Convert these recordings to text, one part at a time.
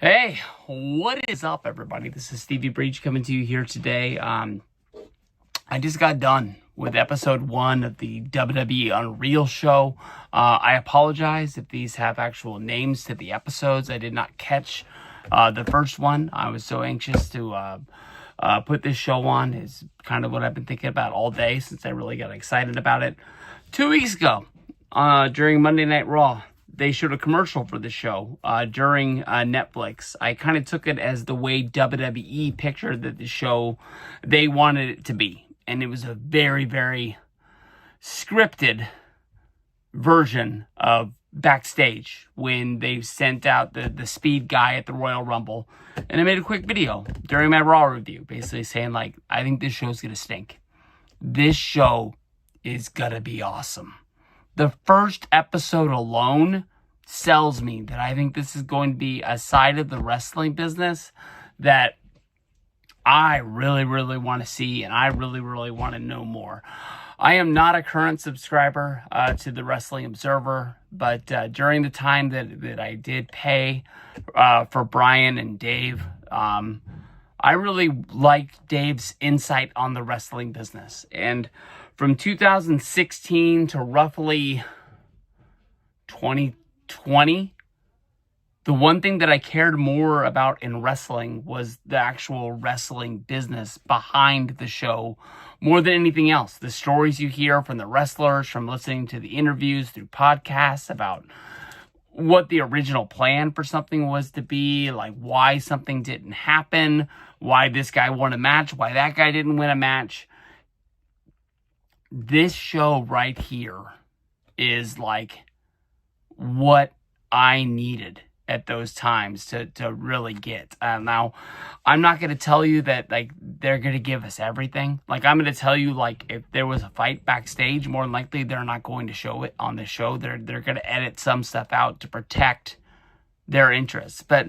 Hey, what is up, everybody? This is Stevie Breach coming to you here today. I just got done with episode 1 of the WWE Unreal show. I apologize if these have actual names to the episodes. I did not catch the first one. I was so anxious to put this show on. Is kind of what I've been thinking about all day since I really got excited about it. 2 weeks ago, during Monday Night Raw, they showed a commercial for the show during Netflix. I kind of took it as the way WWE pictured that the show they wanted it to be. And it was a very, very scripted version of backstage when they sent out the speed guy at the Royal Rumble. And I made a quick video during my Raw review, basically saying, like, I think this show's going to stink. This show is going to be awesome. The first episode alone sells me that I think this is going to be a side of the wrestling business that I really, really want to see, and I really, really want to know more. I am not a current subscriber to the Wrestling Observer, but during the time that I did pay for Brian and Dave, I really liked Dave's insight on the wrestling business. And from 2016 to roughly 2020, the one thing that I cared more about in wrestling was the actual wrestling business behind the show more than anything else. The stories you hear from the wrestlers, from listening to the interviews through podcasts about what the original plan for something was to be, like why something didn't happen, why this guy won a match, why that guy didn't win a match. This show right here is like what I needed at those times to really get. Now, I'm not going to tell you that like they're going to give us everything. Like, I'm going to tell you, like, if there was a fight backstage, more than likely they're not going to show it on the show. They're going to edit some stuff out to protect their interests. But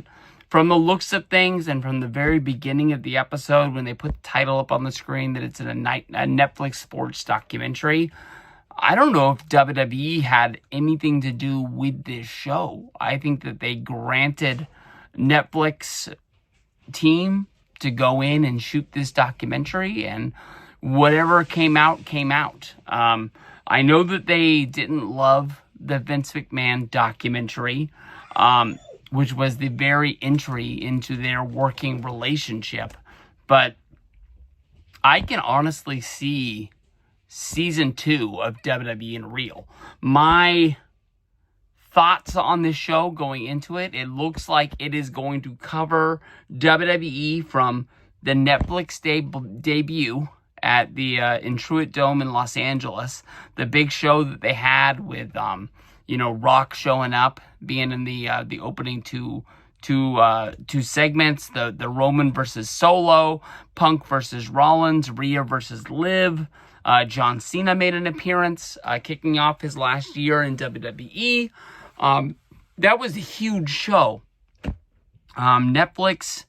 from the looks of things and from the very beginning of the episode, when they put the title up on the screen that it's a Netflix sports documentary, I don't know if WWE had anything to do with this show. I think that they granted Netflix team to go in and shoot this documentary, and whatever came out, came out. I know that they didn't love the Vince McMahon documentary, which was the very entry into their working relationship. But I can honestly see Season 2 of WWE Unreal. My thoughts on this show going into it, it looks like it is going to cover WWE from the Netflix debut at the Intuit Dome in Los Angeles, the big show that they had with Rock showing up, being in the opening two segments, the Roman versus Solo, Punk versus Rollins, Rhea versus Liv. John Cena made an appearance, kicking off his last year in WWE. That was a huge show. Netflix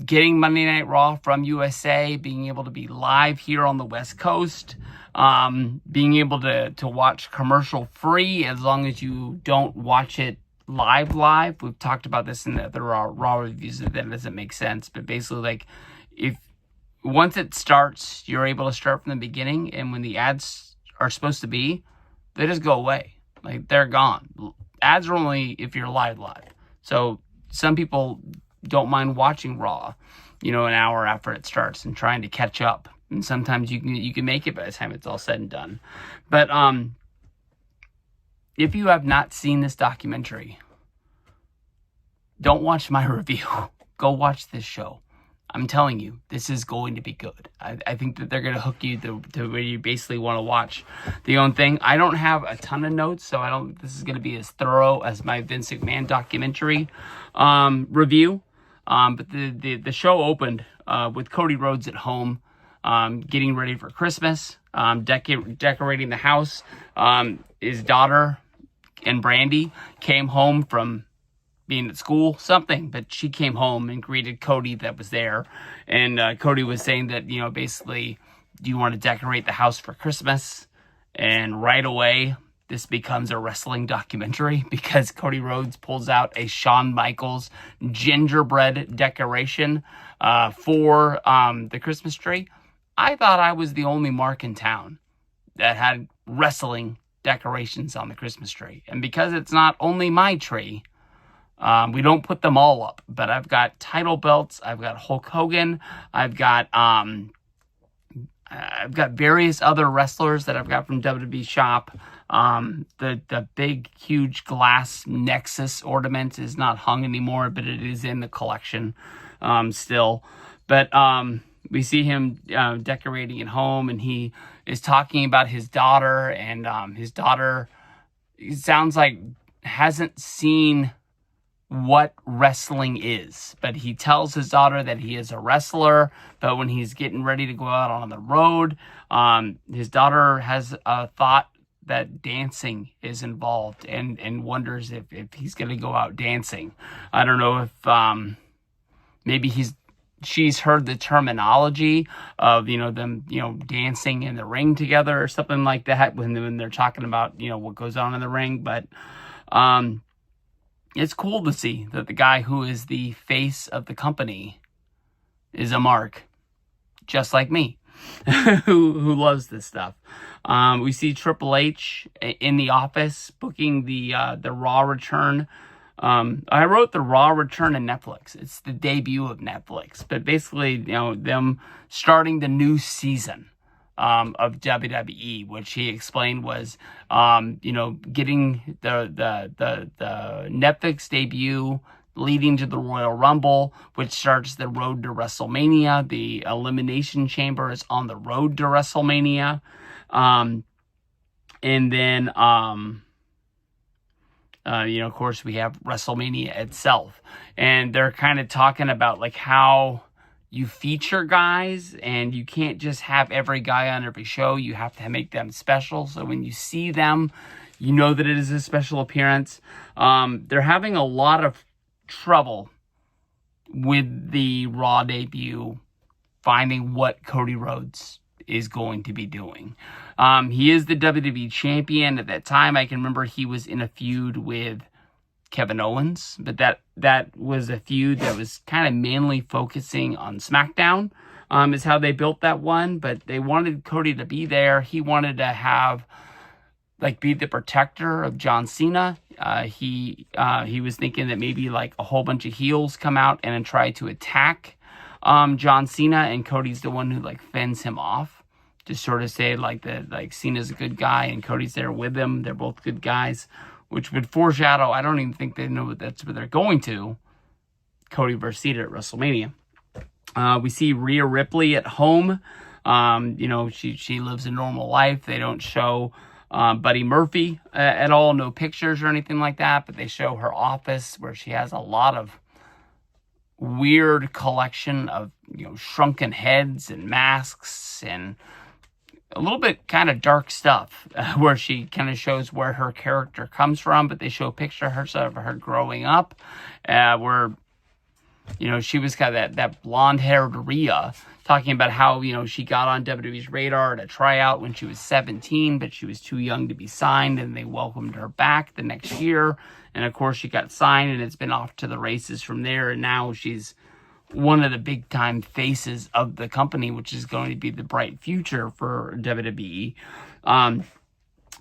getting Monday Night Raw from USA, being able to be live here on the West Coast, being able to watch commercial free as long as you don't watch it live. We've talked about this in the other Raw reviews, that doesn't make sense. But basically, like, once it starts, you're able to start from the beginning, and when the ads are supposed to be, they just go away. Like, they're gone. Ads are only if you're live. So some people don't mind watching Raw, an hour after it starts and trying to catch up. And sometimes you can make it by the time it's all said and done. But if you have not seen this documentary, don't watch my review. Go watch this show. I'm telling you, this is going to be good. I think that they're going to hook you to where you basically want to watch the own thing. I don't have a ton of notes, so I don't think this is going to be as thorough as my Vince McMahon documentary review. But the show opened with Cody Rhodes at home, getting ready for Christmas, decorating the house. His daughter and Brandy came home from being at school, but she came home and greeted Cody that was there. And Cody was saying that, basically, do you want to decorate the house for Christmas? And right away, this becomes a wrestling documentary, because Cody Rhodes pulls out a Shawn Michaels gingerbread decoration for the Christmas tree. I thought I was the only mark in town that had wrestling decorations on the Christmas tree. And because it's not only my tree, we don't put them all up. But I've got title belts, I've got Hulk Hogan, I've got various other wrestlers that I've got from WWE Shop. The big, huge glass Nexus ornament is not hung anymore, but it is in the collection still. But we see him decorating at home, and he is talking about his daughter, and his daughter, it sounds like, hasn't seen what wrestling is, but he tells his daughter that he is a wrestler. But when he's getting ready to go out on the road, his daughter has a thought that dancing is involved, and wonders if he's going to go out dancing. I don't know if maybe she's heard the terminology of, them, dancing in the ring together or something like that when they're talking about, what goes on in the ring. But it's cool to see that the guy who is the face of the company is a mark, just like me, who loves this stuff. We see Triple H in the office booking the Raw return. I wrote the Raw return to Netflix. It's the debut of Netflix, but basically, them starting the new season of WWE, which he explained was, getting the Netflix debut leading to the Royal Rumble, which starts the road to WrestleMania. The Elimination Chamber is on the road to WrestleMania. And then, of course, we have WrestleMania itself. And they're kind of talking about, like, how you feature guys, and you can't just have every guy on every show. You have to make them special. So when you see them, you know that it is a special appearance. They're having a lot of trouble with the Raw debut, finding what Cody Rhodes is going to be doing. He is the WWE champion. At that time, I can remember he was in a feud with Kevin Owens, but that was a feud that was kind of mainly focusing on SmackDown, is how they built that one. But they wanted Cody to be there. He wanted to have, be the protector of John Cena. He was thinking that maybe a whole bunch of heels come out and then try to attack John Cena, and Cody's the one who fends him off, to sort of say Cena's a good guy and Cody's there with him. They're both good guys, which would foreshadow, I don't even think they know that's what they're going to, Cody versus Cena at WrestleMania. We see Rhea Ripley at home. She lives a normal life. They don't show Buddy Murphy at all, no pictures or anything like that, but they show her office where she has a lot of weird collection of, shrunken heads and masks and a little bit kind of dark stuff, where she kind of shows where her character comes from, but they show a picture of her growing up, where, she was kind of that blonde-haired Rhea, talking about how, she got on WWE's radar to try out when she was 17, but she was too young to be signed, and they welcomed her back the next year. And of course, she got signed, and it's been off to the races from there, and now she's one of the big-time faces of the company, which is going to be the bright future for WWE.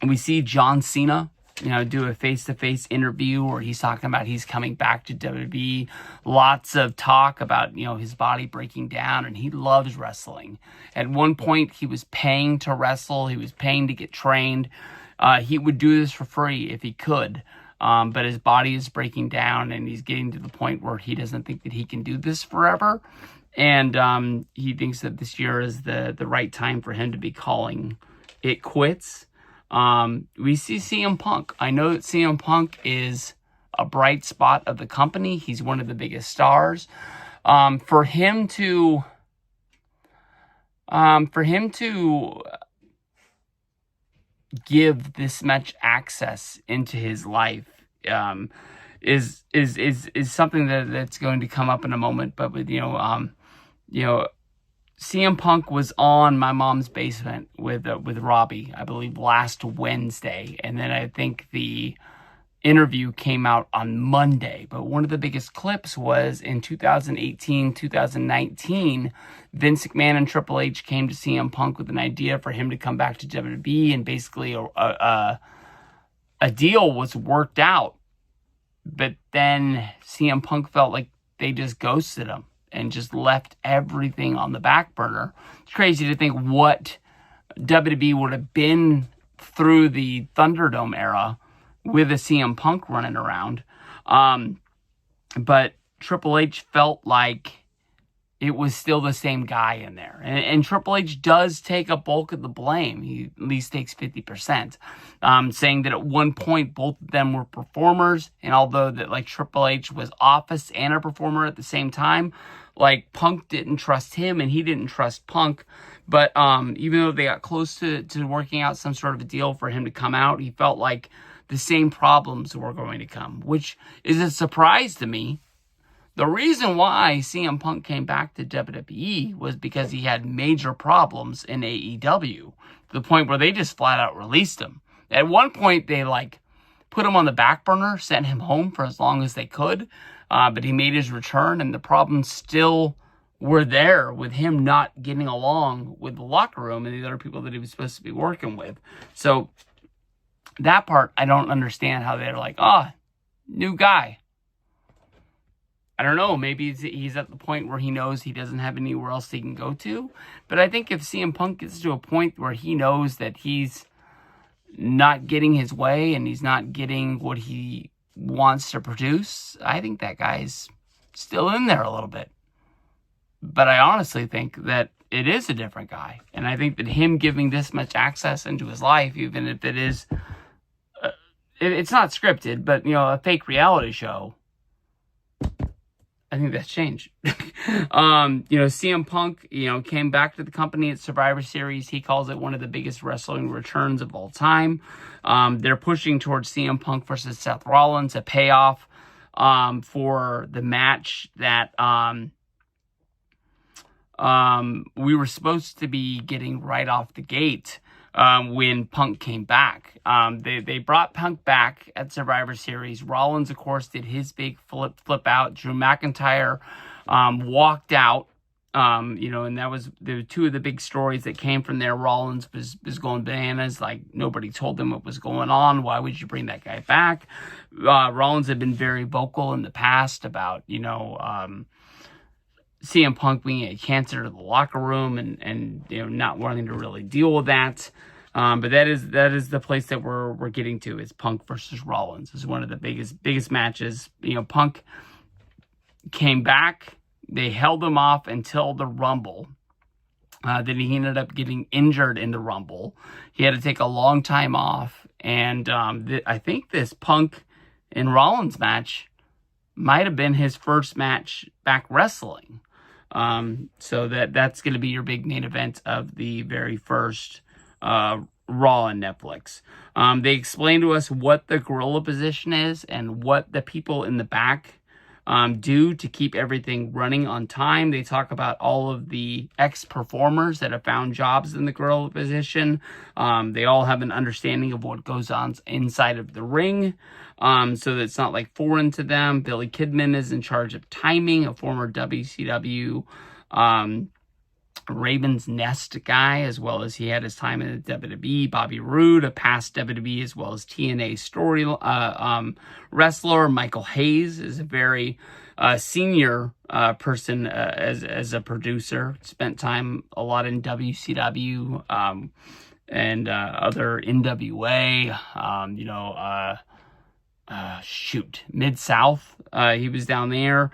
We see John Cena, do a face-to-face interview where he's talking about he's coming back to WWE. Lots of talk about, his body breaking down, and he loves wrestling. At one point, he was paying to wrestle. He was paying to get trained. He would do this for free if he could. But his body is breaking down, and he's getting to the point where he doesn't think that he can do this forever. And he thinks that this year is the right time for him to be calling it quits. We see CM Punk. I know that CM Punk is a bright spot of the company. He's one of the biggest stars. For him to give this much access into his life is something that's going to come up in a moment. But with CM Punk was on My Mom's Basement with Robbie, I believe, last Wednesday. And then I think the interview came out on Monday. But one of the biggest clips was in 2018, 2019, Vince McMahon and Triple H came to CM Punk with an idea for him to come back to WWE, and basically a deal was worked out. But then CM Punk felt like they just ghosted him and just left everything on the back burner. It's crazy to think what WWE would have been through the Thunderdome era with a CM Punk running around. But Triple H felt like it was still the same guy in there. And Triple H does take a bulk of the blame. He at least takes 50%. Saying that at one point, both of them were performers. And although that like Triple H was office and a performer at the same time, like Punk didn't trust him and he didn't trust Punk. But even though they got close to working out some sort of a deal for him to come out, he felt like the same problems were going to come, which is a surprise to me. The reason why CM Punk came back to WWE was because he had major problems in AEW, to the point where they just flat out released him. At one point, they put him on the back burner, sent him home for as long as they could, but he made his return, and the problems still were there with him not getting along with the locker room and the other people that he was supposed to be working with. So that part, I don't understand how they're like, new guy. I don't know, maybe he's at the point where he knows he doesn't have anywhere else he can go to. But I think if CM Punk gets to a point where he knows that he's not getting his way and he's not getting what he wants to produce, I think that guy's still in there a little bit. But I honestly think that it is a different guy. And I think that him giving this much access into his life, even if it is, it's not scripted, but, a fake reality show, I think that's changed. CM Punk, came back to the company at Survivor Series. He calls it one of the biggest wrestling returns of all time. They're pushing towards CM Punk versus Seth Rollins, a payoff for the match that we were supposed to be getting right off the gate when Punk came back. They brought Punk back at Survivor Series. Rollins, of course, did his big flip out. Drew McIntyre walked out. And that was the two of the big stories that came from there. Rollins was going bananas, like nobody told him what was going on. Why would you bring that guy back? Rollins had been very vocal in the past about, CM Punk being a cancer to the locker room and not wanting to really deal with that. But that is the place that we're getting to, is Punk versus Rollins. This is one of the biggest matches. Punk came back. They held him off until the Rumble. Then he ended up getting injured in the Rumble. He had to take a long time off. And I think this Punk and Rollins match might have been his first match back wrestling. So that's going to be your big main event of the very first Raw on Netflix. They explain to us what the gorilla position is and what the people in the back do to keep everything running on time. They talk about all of the ex-performers that have found jobs in the gorilla position. They all have an understanding of what goes on inside of the ring, so that it's not like foreign to them. Billy Kidman is in charge of timing, a former WCW Raven's Nest guy, as well as he had his time in the WWE. Bobby Roode, a past WWE as well as TNA story wrestler. Michael Hayes is a very senior person as a producer. Spent time a lot in WCW and other NWA. Mid-South. He was down there.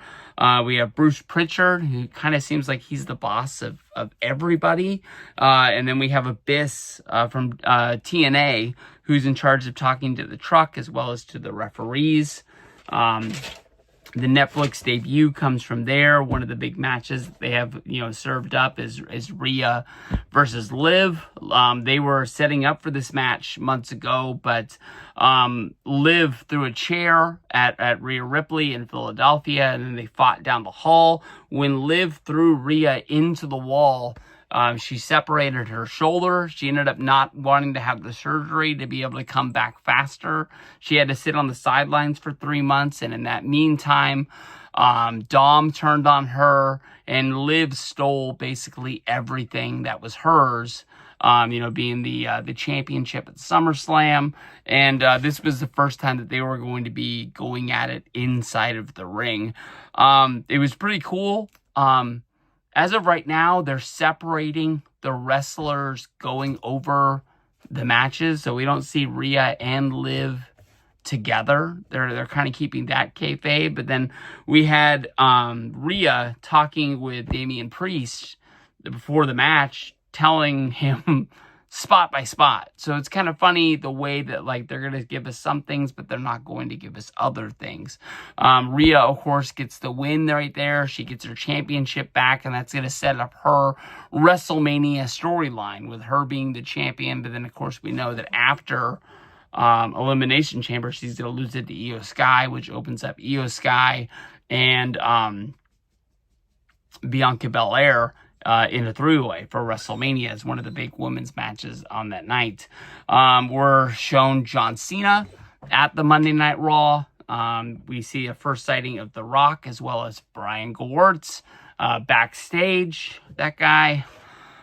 We have Bruce Pritchard, who kind of seems like he's the boss of everybody. And then we have Abyss from TNA, who's in charge of talking to the truck as well as to the referees. The Netflix debut comes from there. One of the big matches they have, served up is Rhea versus Liv. They were setting up for this match months ago, but Liv threw a chair at Rhea Ripley in Philadelphia, and then they fought down the hall. When Liv threw Rhea into the wall, she separated her shoulder. She ended up not wanting to have the surgery to be able to come back faster. She had to sit on the sidelines for 3 months. And in that meantime, Dom turned on her, and Liv stole basically everything that was hers. Being the championship at SummerSlam. And this was the first time that they were going to be going at it inside of the ring. It was pretty cool. As of right now, they're separating the wrestlers going over the matches, so we don't see Rhea and Liv together. They're kind of keeping that kayfabe. But then we had Rhea talking with Damian Priest before the match, telling him spot by spot. So it's kind of funny the way that they're going to give us some things, but they're not going to give us other things. Rhea, of course, gets the win right there. She gets her championship back, and that's going to set up her WrestleMania storyline with her being the champion. But then, of course, we know that after Elimination Chamber, she's going to lose it to Io Sky, which opens up Io Sky and Bianca Belair in a three-way for WrestleMania as one of the big women's matches on that night. We're shown John Cena at the Monday Night Raw. We see a first sighting of The Rock as well as Brian Gewirtz backstage. That guy,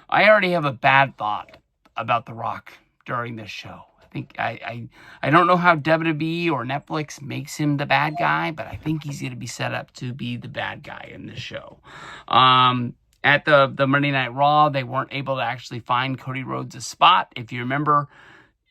I already have a bad thought about The Rock during this show. I don't know how WWE or Netflix makes him the bad guy, but I think he's going to be set up to be the bad guy in this show. At the Monday Night Raw, they weren't able to actually find Cody Rhodes' spot. If you remember,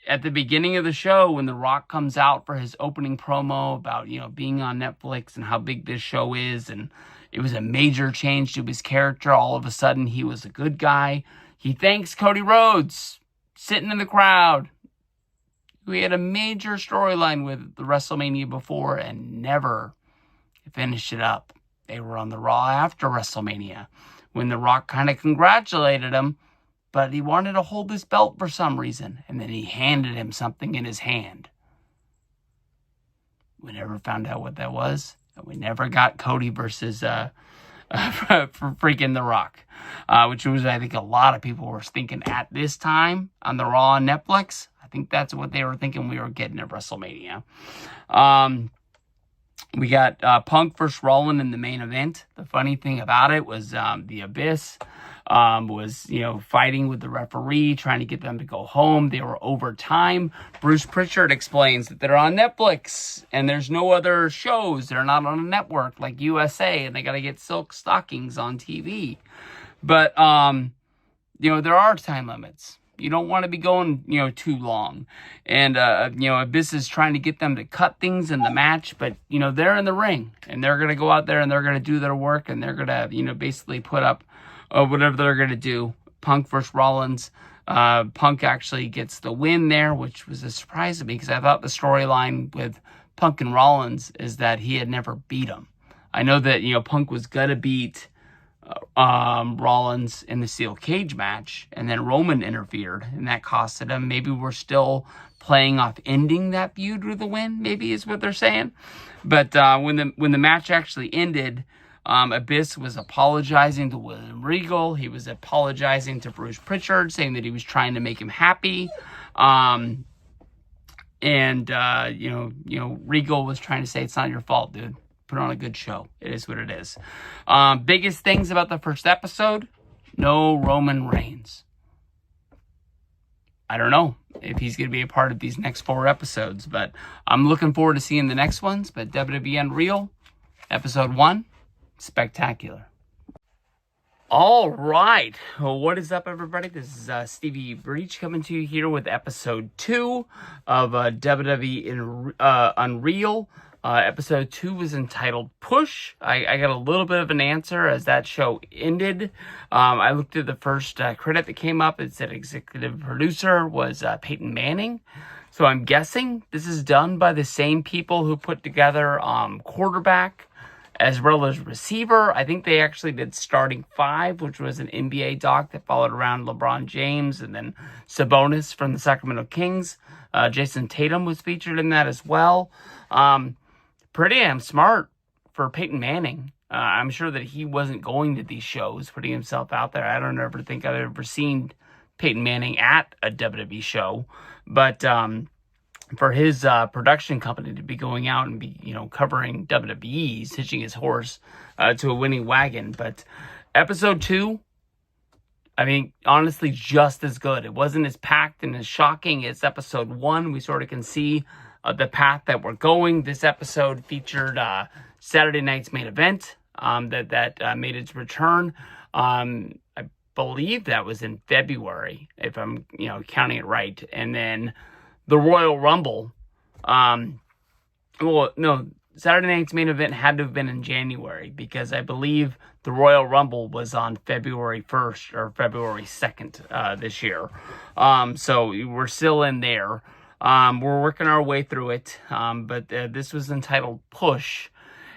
at the beginning of the show, when The Rock comes out for his opening promo about, being on Netflix and how big this show is, and it was a major change to his character. All of a sudden, he was a good guy. He thanks Cody Rhodes, sitting in the crowd. We had a major storyline with the WrestleMania before and never finished it up. They were on the Raw after WrestleMania, when The Rock kind of congratulated him, but he wanted to hold his belt for some reason, and then he handed him something in his hand. We never found out what that was, and we never got Cody versus for freaking The Rock, which was, I think, a lot of people were thinking at this time on the Raw on Netflix. I think that's what they were thinking we were getting at WrestleMania. We got Punk versus Rollins in the main event. The funny thing about it was the Abyss was, fighting with the referee, trying to get them to go home. They were over time. Bruce Pritchard explains that they're on Netflix and there's no other shows. They're not on a network like USA, and they got to get silk stockings on TV. But, there are time limits. You don't want to be going, too long. And, Abyss is trying to get them to cut things in the match, but, they're in the ring, and they're going to go out there and they're going to do their work, and they're going to, basically put up whatever they're going to do. Punk versus Rollins. Punk actually gets the win there, which was a surprise to me, because I thought the storyline with Punk and Rollins is that he had never beat him. I know that, Punk was going to beat Rollins in the steel cage match, and then Roman interfered, and that costed him. Maybe we're still playing off ending that feud with a win, maybe is what they're saying. But when the match actually ended, Abyss was apologizing to William Regal. He was apologizing to Bruce Pritchard, saying that he was trying to make him happy. Regal was trying to say, it's not your fault, dude. Put on a good show. It is what it is. Biggest things about the first episode: no Roman Reigns. I don't know if he's going to be a part of these next 4 episodes, but I'm looking forward to seeing the next ones. But WWE Unreal, episode 1, spectacular. All right. Well, what is up, everybody? This is Stevie Breach coming to you here with episode 2 of WWE Unreal. Episode 2 was entitled Push. I got a little bit of an answer as that show ended. I looked at the first credit that came up. It said executive producer was Peyton Manning. So I'm guessing this is done by the same people who put together Quarterback, as well as receiver. I think they actually did starting five, which was an NBA doc that followed around LeBron James and then Sabonis from the Sacramento Kings. Jason Tatum was featured in that as well. Pretty damn smart for Peyton Manning. I'm sure that he wasn't going to these shows, putting himself out there. I don't ever think I've ever seen Peyton Manning at a WWE show, but for his production company to be going out and be, covering WWE, he's hitching his horse to a winning wagon. But episode 2, I mean, honestly, just as good. It wasn't as packed and as shocking as episode 1. We sort of can see the path that we're going. This episode featured Saturday night's main event that made its return. I believe that was in February, if I'm counting it right. And then the Royal Rumble. Saturday night's main event had to have been in January, because I believe the Royal Rumble was on February 1st or February 2nd this year. So we're still in there. We're working our way through it. But this was entitled Push.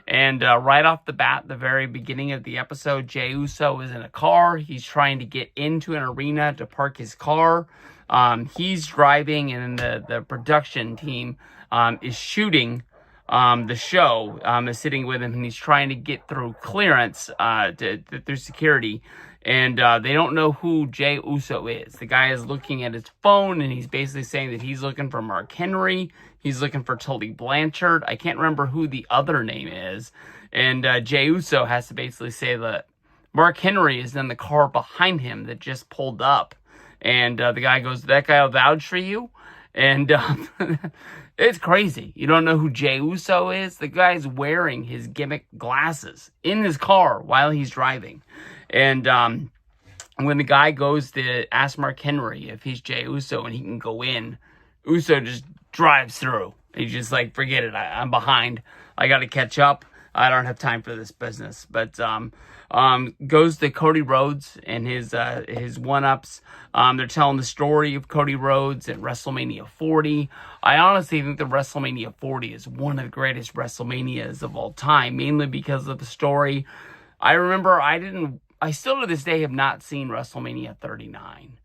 And right off the bat, the very beginning of the episode, Jey Uso is in a car. He's trying to get into an arena to park his car. He's driving, and the production team is shooting the show, is sitting with him, and he's trying to get through clearance through security. And they don't know who Jey Uso is. The guy is looking at his phone, and he's basically saying that he's looking for Mark Henry. He's looking for Tully Blanchard. I can't remember who the other name is. And Jey Uso has to basically say that Mark Henry is in the car behind him that just pulled up. And the guy goes, "That guy will vouch for you?" And it's crazy. You don't know who Jey Uso is? The guy's wearing his gimmick glasses in his car while he's driving. And when the guy goes to ask Mark Henry if he's Jey Uso and he can go in, Uso just drives through. He's just like, forget it. I'm behind. I got to catch up. I don't have time for this business. But goes to Cody Rhodes and his one-ups. They're telling the story of Cody Rhodes at WrestleMania 40. I honestly think that WrestleMania 40 is one of the greatest WrestleManias of all time, mainly because of the story. I remember I still to this day have not seen WrestleMania 39.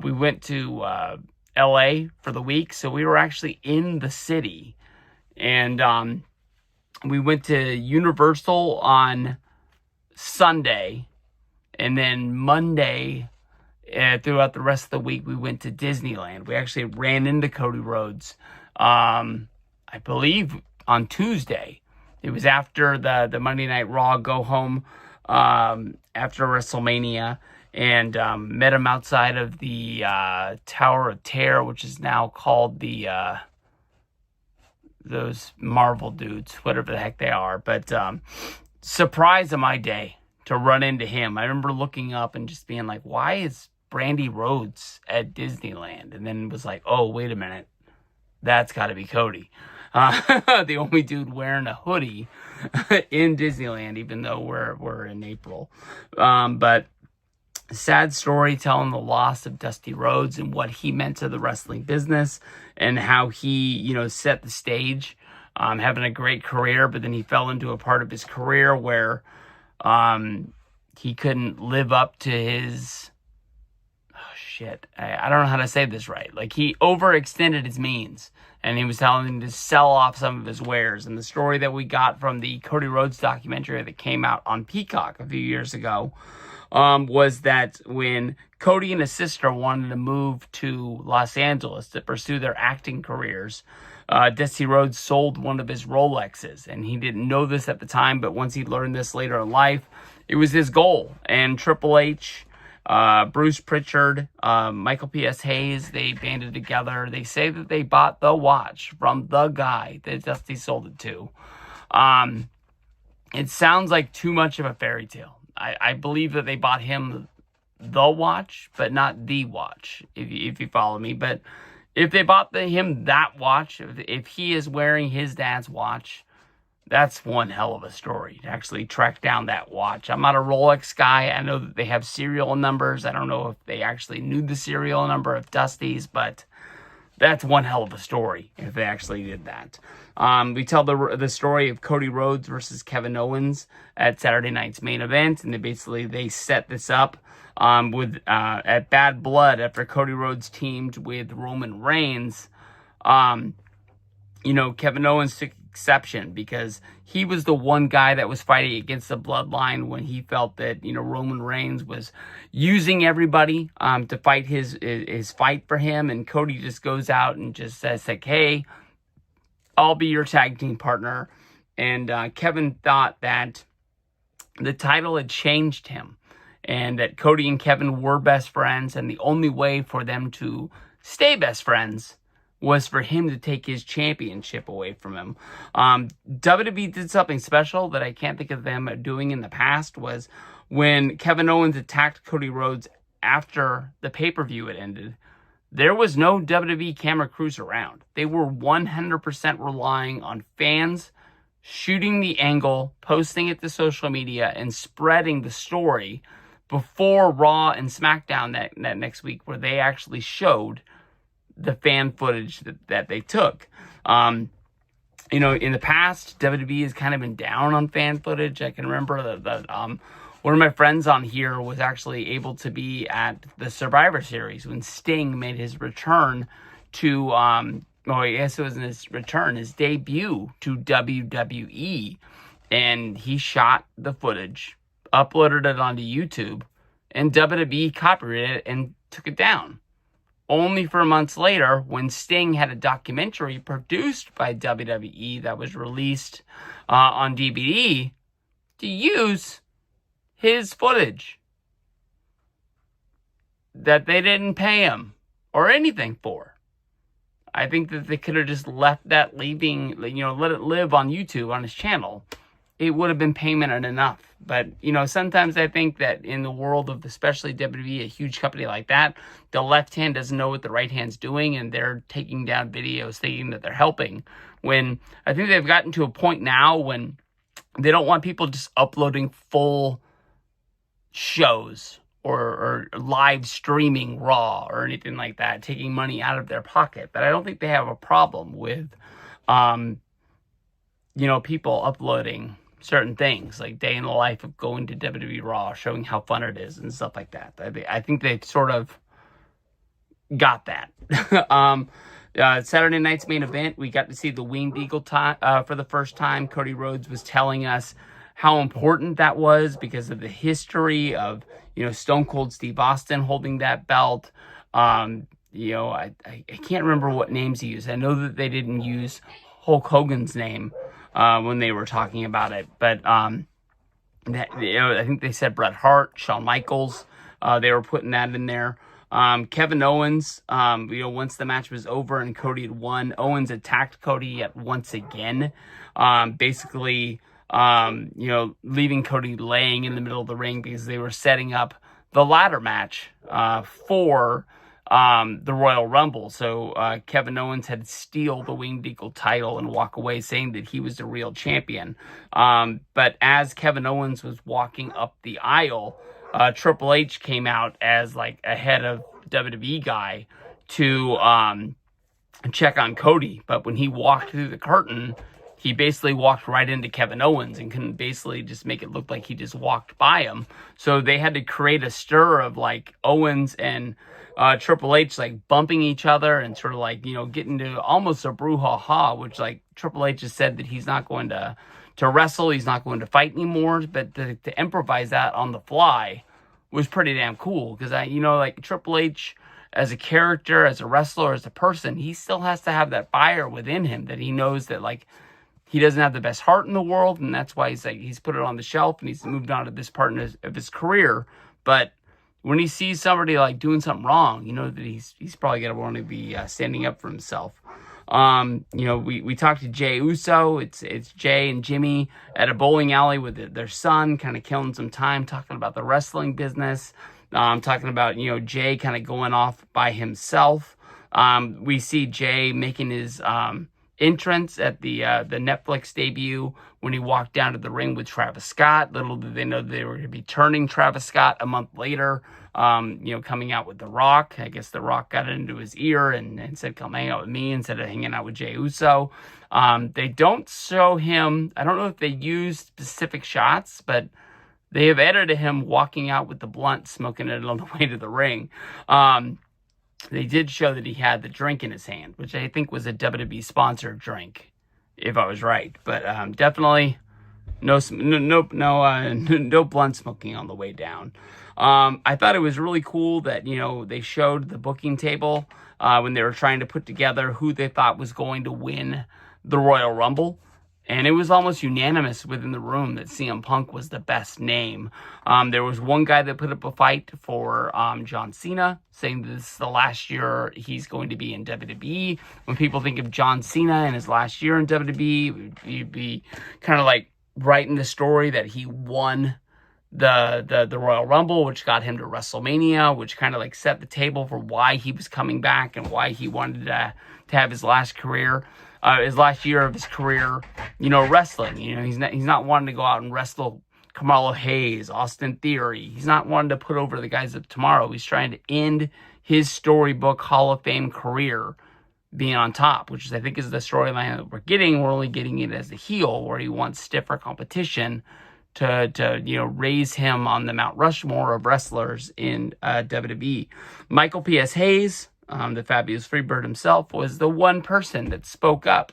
We went to LA for the week, so we were actually in the city. And we went to Universal on Sunday, and then Monday, throughout the rest of the week, we went to Disneyland. We actually ran into Cody Rhodes, I believe, on Tuesday. It was after the Monday Night Raw go home after WrestleMania, and met him outside of the Tower of Terror, which is now called those Marvel dudes, whatever the heck they are. But surprise of my day to run into him. I remember looking up and just being like, why is Brandy Rhodes at Disneyland? And then it was like, oh, wait a minute. That's got to be Cody. The only dude wearing a hoodie in Disneyland, even though we're in April. But sad story telling the loss of Dusty Rhodes and what he meant to the wrestling business, and how he, set the stage, having a great career, but then he fell into a part of his career where he couldn't live up to his, I don't know how to say this right. Like, he overextended his means, and he was telling him to sell off some of his wares. And the story that we got from the Cody Rhodes documentary that came out on Peacock a few years ago was that when Cody and his sister wanted to move to Los Angeles to pursue their acting careers, Dusty Rhodes sold one of his Rolexes. And he didn't know this at the time, but once he learned this later in life, it was his goal. And Triple H, Bruce Pritchard, Michael P.S. Hayes, they banded together. They say that they bought the watch from the guy that Dusty sold it to. It sounds like too much of a fairy tale. I believe that they bought him the watch, but not the watch, if you follow me. But if they bought him that watch, if he is wearing his dad's watch, that's one hell of a story to actually track down that watch. I'm not a Rolex guy. I know that they have serial numbers. I don't know if they actually knew the serial number of Dusty's, but That's one hell of a story if they actually did that. We tell the story of Cody Rhodes versus Kevin Owens at Saturday night's main event, and they set this up with at Bad Blood after Cody Rhodes teamed with Roman Reigns. Kevin Owens took exception because he was the one guy that was fighting against the bloodline when he felt that, Roman Reigns was using everybody to fight his fight for him. And Cody just goes out and just says, like, hey, I'll be your tag team partner. And Kevin thought that the title had changed him and that Cody and Kevin were best friends. And the only way for them to stay best friends was for him to take his championship away from him. WWE did something special that I can't think of them doing in the past, was when Kevin Owens attacked Cody Rhodes after the pay-per-view had ended. There was no WWE camera crews around. They were 100% relying on fans shooting the angle, posting it to social media, and spreading the story before Raw and SmackDown that next week, where they actually showed the fan footage that they took. In the past, WWE has kind of been down on fan footage. I can remember that one of my friends on here was actually able to be at the Survivor Series when Sting made his return to, I guess it wasn't his return, his debut to WWE. And he shot the footage, uploaded it onto YouTube, and WWE copyrighted it and took it down. Only for months later, when Sting had a documentary produced by WWE that was released on DVD, to use his footage that they didn't pay him or anything for. I think that they could have just left that let it live on YouTube, on his channel. It would have been payment enough. But, sometimes I think that in the world of especially WWE, a huge company like that, the left hand doesn't know what the right hand's doing, and they're taking down videos thinking that they're helping. When I think they've gotten to a point now when they don't want people just uploading full shows or live streaming Raw or anything like that, taking money out of their pocket. But I don't think they have a problem with, people uploading certain things like day in the life of going to WWE Raw, showing how fun it is and stuff like that. I think they've sort of got that. Saturday night's main event, we got to see the Winged Eagle for the first time. Cody Rhodes was telling us how important that was because of the history of, Stone Cold Steve Austin holding that belt. I can't remember what names he used. I know that they didn't use Hulk Hogan's name when they were talking about it, but I think they said Bret Hart, Shawn Michaels. They were putting that in there. Kevin Owens, once the match was over and Cody had won, Owens attacked Cody yet once again, basically, leaving Cody laying in the middle of the ring because they were setting up the ladder match for the Royal Rumble. So Kevin Owens had to steal the Winged Eagle title and walk away saying that he was the real champion. But as Kevin Owens was walking up the aisle, Triple H came out as like a head of WWE guy to check on Cody. But when he walked through the curtain, he basically walked right into Kevin Owens and couldn't basically just make it look like he just walked by him. So they had to create a stir of like Owens and Triple H like bumping each other and sort of like, getting to almost a brouhaha, which like Triple H has said that he's not going to wrestle, he's not going to fight anymore, but to improvise that on the fly was pretty damn cool because like Triple H as a character, as a wrestler, as a person, he still has to have that fire within him that he knows that like he doesn't have the best heart in the world, and that's why he's put it on the shelf and he's moved on to this part of his career. But when he sees somebody like doing something wrong, that he's probably gonna want to be standing up for himself. We talked to Jey Uso. It's Jey and Jimmy at a bowling alley with their son, kind of killing some time, talking about the wrestling business. Talking about Jey kind of going off by himself. We see Jey making his entrance at the Netflix debut when he walked down to the ring with Travis Scott. Little did they know they were going to be turning Travis Scott a month later coming out with The Rock. I guess The Rock got into his ear and said, come hang out with me instead of hanging out with Jey Uso. They don't show him. I don't know if they use specific shots, but they have edited him walking out with the blunt, smoking it on the way to the ring. They did show that he had the drink in his hand, which I think was a WWE sponsored drink, if I was right. But definitely no blunt smoking on the way down. I thought it was really cool that, they showed the booking table when they were trying to put together who they thought was going to win the Royal Rumble. And it was almost unanimous within the room that CM Punk was the best name. There was one guy that put up a fight for John Cena, saying this is the last year he's going to be in WWE. When people think of John Cena and his last year in WWE, you'd be kind of like writing the story that he won the Royal Rumble, which got him to WrestleMania, which kind of like set the table for why he was coming back and why he wanted to have his last year of his career, wrestling. He's not wanting to go out and wrestle Carmelo Hayes, Austin Theory. He's not wanting to put over the guys of tomorrow. He's trying to end his storybook Hall of Fame career being on top, which I think is the storyline that we're getting. We're only getting it as a heel, where he wants stiffer competition to raise him on the Mount Rushmore of wrestlers in WWE. Michael P.S. Hayes, the fabulous Freebird himself, was the one person that spoke up,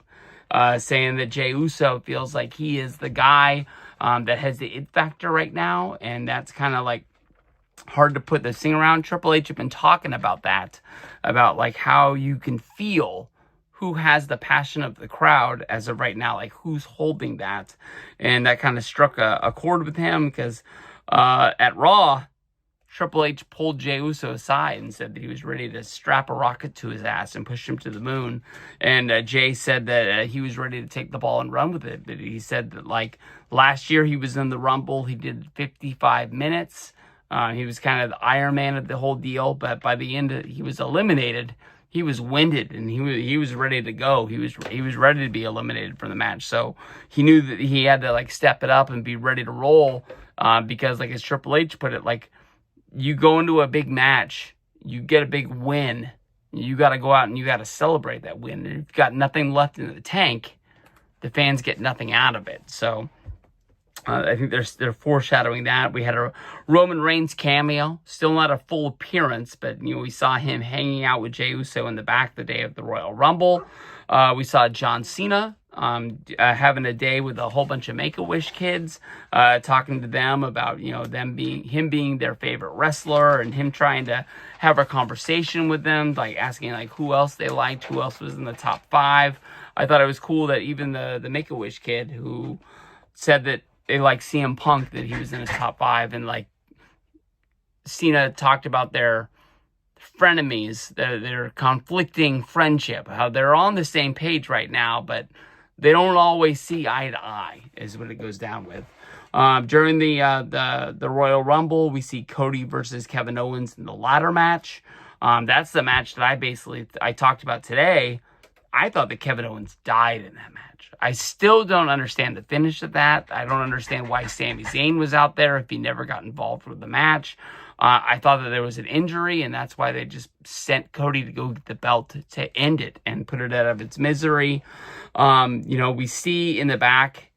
saying that Jey Uso feels like he is the guy that has the it factor right now, and that's kind of like hard to put this thing around. Triple H have been talking about that, about like how you can feel who has the passion of the crowd as of right now, like who's holding that. And that kind of struck a chord with him, because at Raw, Triple H pulled Jey Uso aside and said that he was ready to strap a rocket to his ass and push him to the moon. And Jey said that he was ready to take the ball and run with it. But he said that, like, last year he was in the Rumble, he did 55 minutes. He was kind of the Iron Man of the whole deal, but by the end he was eliminated. He was winded and he was ready to go. He was ready to be eliminated from the match. So he knew that he had to like step it up and be ready to roll, because, like as Triple H put it, like, you go into a big match, you get a big win, you got to go out and you got to celebrate that win. And if you've got nothing left in the tank, the fans get nothing out of it. So I think they're foreshadowing that. We had a Roman Reigns cameo, still not a full appearance, but we saw him hanging out with Jey Uso in the back the day of the Royal Rumble. We saw John Cena having a day with a whole bunch of Make-A-Wish kids, talking to them about him being their favorite wrestler, and him trying to have a conversation with them, like asking like who else they liked, who else was in the top 5. I thought it was cool that even the Make-A-Wish kid who said that they like CM Punk, that he was in his top 5, and like Cena talked about their frenemies, their conflicting friendship, how they're on the same page right now, but they don't always see eye to eye, is what it goes down with. During the Royal Rumble, we see Cody versus Kevin Owens in the ladder match. That's the match that I talked about today. I thought that Kevin Owens died in that match. I still don't understand the finish of that. I don't understand why Sami Zayn was out there if he never got involved with the match. I thought that there was an injury, and that's why they just sent Cody to go get the belt to end it and put it out of its misery. We see in the back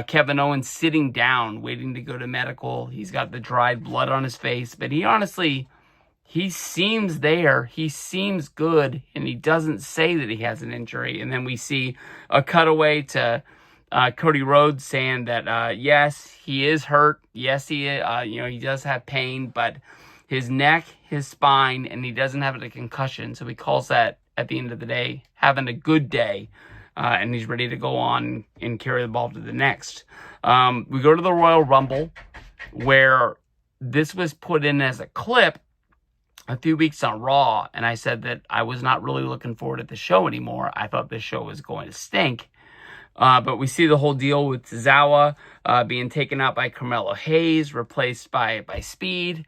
Kevin Owens sitting down, waiting to go to medical. He's got the dried blood on his face, but he seems there. He seems good, and he doesn't say that he has an injury. And then we see a cutaway to Cody Rhodes saying that, yes, he is hurt. Yes, he does have pain, but his neck, his spine, and he doesn't have a concussion. So he calls that, at the end of the day, having a good day. And he's ready to go on and carry the ball to the next. We go to the Royal Rumble, where this was put in as a clip a few weeks on Raw, and I said that I was not really looking forward to the show anymore. I thought this show was going to stink. But we see the whole deal with Tozawa being taken out by Carmelo Hayes, replaced by Speed.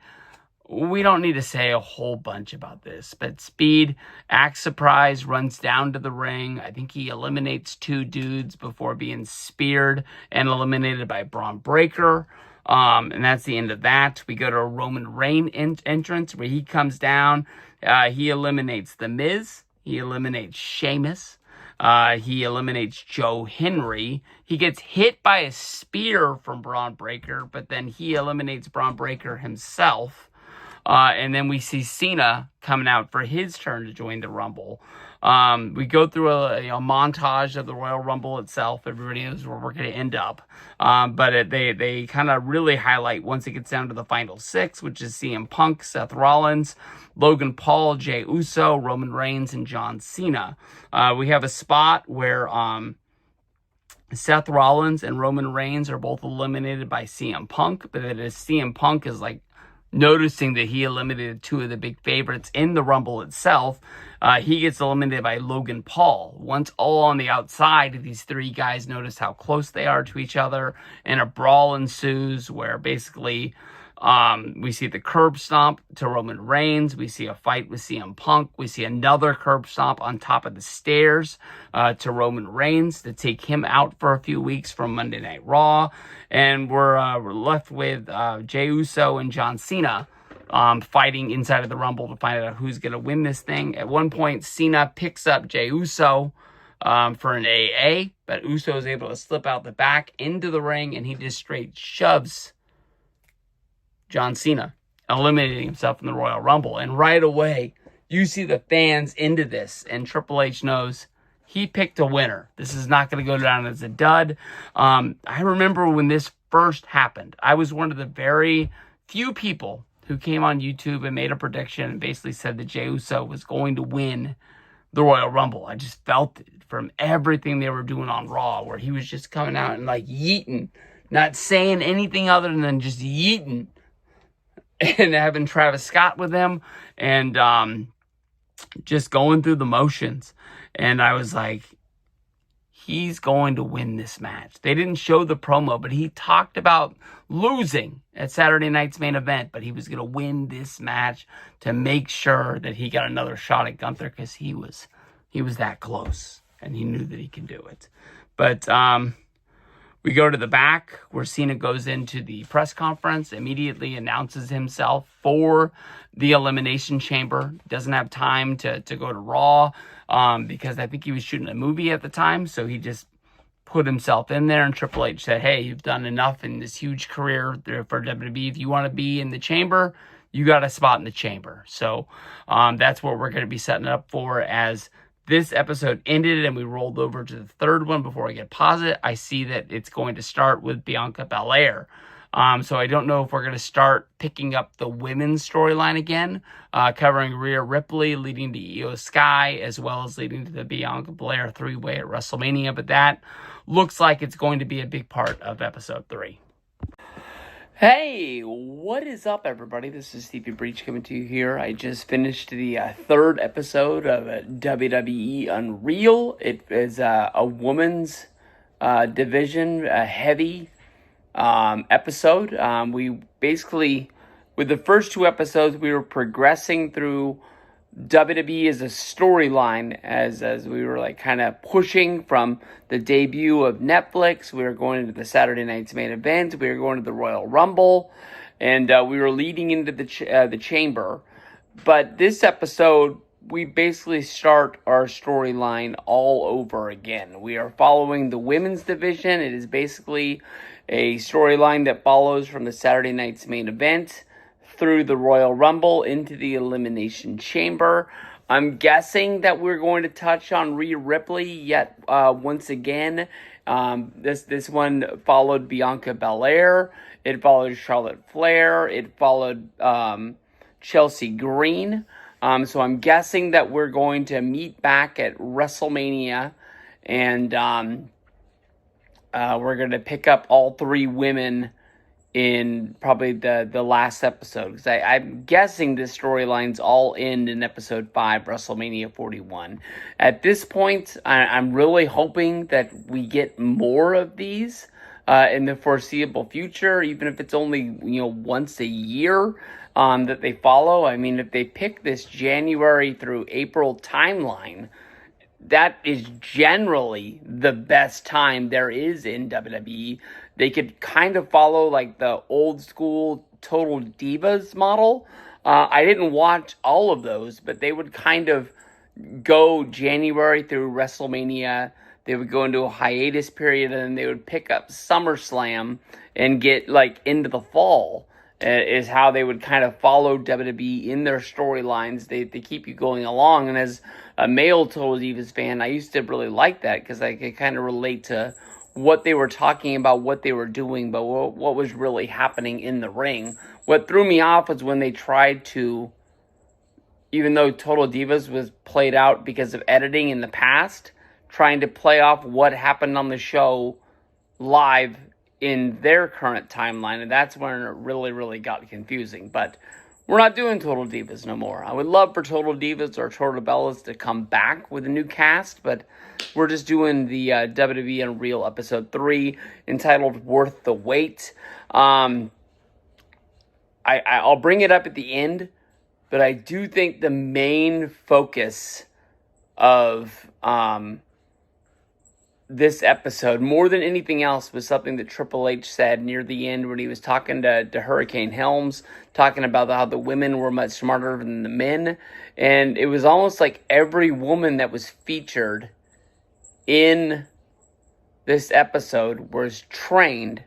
We don't need to say a whole bunch about this, but Speed acts surprised, runs down to the ring. I think he eliminates 2 dudes before being speared and eliminated by Braun Breaker. And that's the end of that. We go to a Roman Reigns entrance where he comes down. He eliminates The Miz. He eliminates Sheamus. He eliminates Joe Henry. He gets hit by a spear from Braun Breaker, but then he eliminates Braun Breaker himself. And then we see Cena coming out for his turn to join the Rumble. We go through a montage of the Royal Rumble itself. Everybody knows where we're going to end up. But they kind of really highlight once it gets down to the final six, which is CM Punk, Seth Rollins, Logan Paul, Jey Uso, Roman Reigns, and John Cena. We have a spot where Seth Rollins and Roman Reigns are both eliminated by CM Punk, but it is CM Punk is like noticing that he eliminated two of the big favorites in the Rumble itself. He gets eliminated by Logan Paul. Once all on the outside, these three guys notice how close they are to each other, and a brawl ensues where basically we see the curb stomp to Roman Reigns. We see a fight with CM Punk. We see another curb stomp on top of the stairs to Roman Reigns to take him out for a few weeks from Monday Night Raw. And we're left with Jey Uso and John Cena fighting inside of the Rumble to find out who's going to win this thing. At one point, Cena picks up Jey Uso for an AA, but Uso is able to slip out the back into the ring, and he just straight shoves John Cena, eliminating himself in the Royal Rumble. And right away, you see the fans into this, and Triple H knows he picked a winner. This is not going to go down as a dud. I remember when this first happened, I was one of the very few people who came on YouTube and made a prediction and basically said that Jey Uso was going to win the Royal Rumble. I just felt it from everything they were doing on Raw, where he was just coming out and like yeeting, not saying anything other than just yeeting, and having Travis Scott with him, and just going through the motions. And I was like, he's going to win this match. They didn't show the promo, but he talked about losing at Saturday night's main event, but he was going to win this match to make sure that he got another shot at Gunther, because he was that close, and he knew that he can do it. But we go to the back where Cena goes into the press conference, immediately announces himself for the Elimination Chamber. Doesn't have time to go to Raw because I think he was shooting a movie at the time. So he just put himself in there, and Triple H said, hey, you've done enough in this huge career for WWE. If you want to be in the chamber, you got a spot in the chamber. So that's what we're going to be setting up for. As this episode ended and we rolled over to the third one, before I get positive, I see that it's going to start with Bianca Belair. So I don't know if we're going to start picking up the women's storyline again, covering Rhea Ripley leading to Io Sky, as well as leading to the Bianca Belair three-way at WrestleMania. But that looks like it's going to be a big part of episode 3. Hey, what is up, everybody? This is Stevie Breach coming to you here. I just finished the third episode of WWE Unreal. It is a woman's division, a heavy episode. We basically, with the first 2 episodes, we were progressing through WWE as a storyline, as we were like kind of pushing from the debut of Netflix. We were going into the Saturday night's main event. We were going to the Royal Rumble, and we were leading into the chamber. But this episode, we basically start our storyline all over again. We are following the women's division. It is basically a storyline that follows from the Saturday night's main event through the Royal Rumble into the Elimination Chamber. I'm guessing that we're going to touch on Rhea Ripley yet once again. This one followed Bianca Belair. It followed Charlotte Flair. It followed Chelsea Green. So I'm guessing that we're going to meet back at WrestleMania, and we're going to pick up all 3 women in probably the last episode, because I'm guessing this storyline's all end in episode 5, WrestleMania 41. At this point, I'm really hoping that we get more of these in the foreseeable future, even if it's only once a year that they follow. I mean, if they pick this January through April timeline, that is generally the best time there is in WWE. they could kind of follow like the old school Total Divas model. I didn't watch all of those, but they would kind of go January through WrestleMania. They would go into a hiatus period, and then they would pick up SummerSlam and get like into the fall. Is how they would kind of follow WWE in their storylines. They keep you going along. And as a male Total Divas fan, I used to really like that because I could kind of relate to what they were talking about, what they were doing, but what was really happening in the ring. What threw me off was when they tried to, even though Total Divas was played out because of editing in the past, trying to play off what happened on the show live in their current timeline, and that's when it really, really got confusing. But we're not doing Total Divas no more. I would love for Total Divas or Total Bellas to come back with a new cast, but we're just doing the WWE Unreal Episode 3, entitled Worth the Wait. I'll bring it up at the end, but I do think the main focus of this episode, more than anything else, was something that Triple H said near the end when he was talking to Hurricane Helms, talking about how the women were much smarter than the men. And it was almost like every woman that was featured in this episode was trained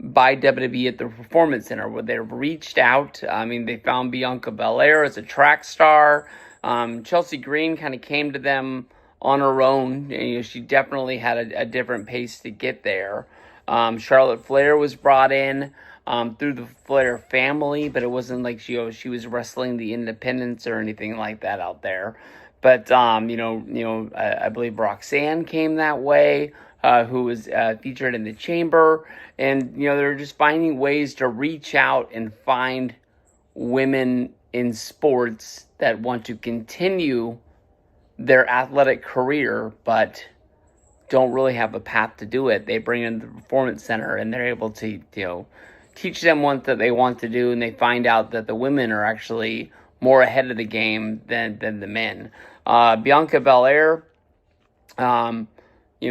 by WWE at the Performance Center, where they reached out. I mean, they found Bianca Belair as a track star. Chelsea Green kind of came to them on her own. You know, she definitely had a different pace to get there. Charlotte Flair was brought in through the Flair family, but it wasn't like she was wrestling the independents or anything like that out there. But I believe Roxanne came that way, who was featured in the Chamber, and they're just finding ways to reach out and find women in sports that want to continue their athletic career, but don't really have a path to do it. They bring in the Performance Center, and they're able to, teach them what that they want to do, and they find out that the women are actually more ahead of the game than the men. Bianca Belair,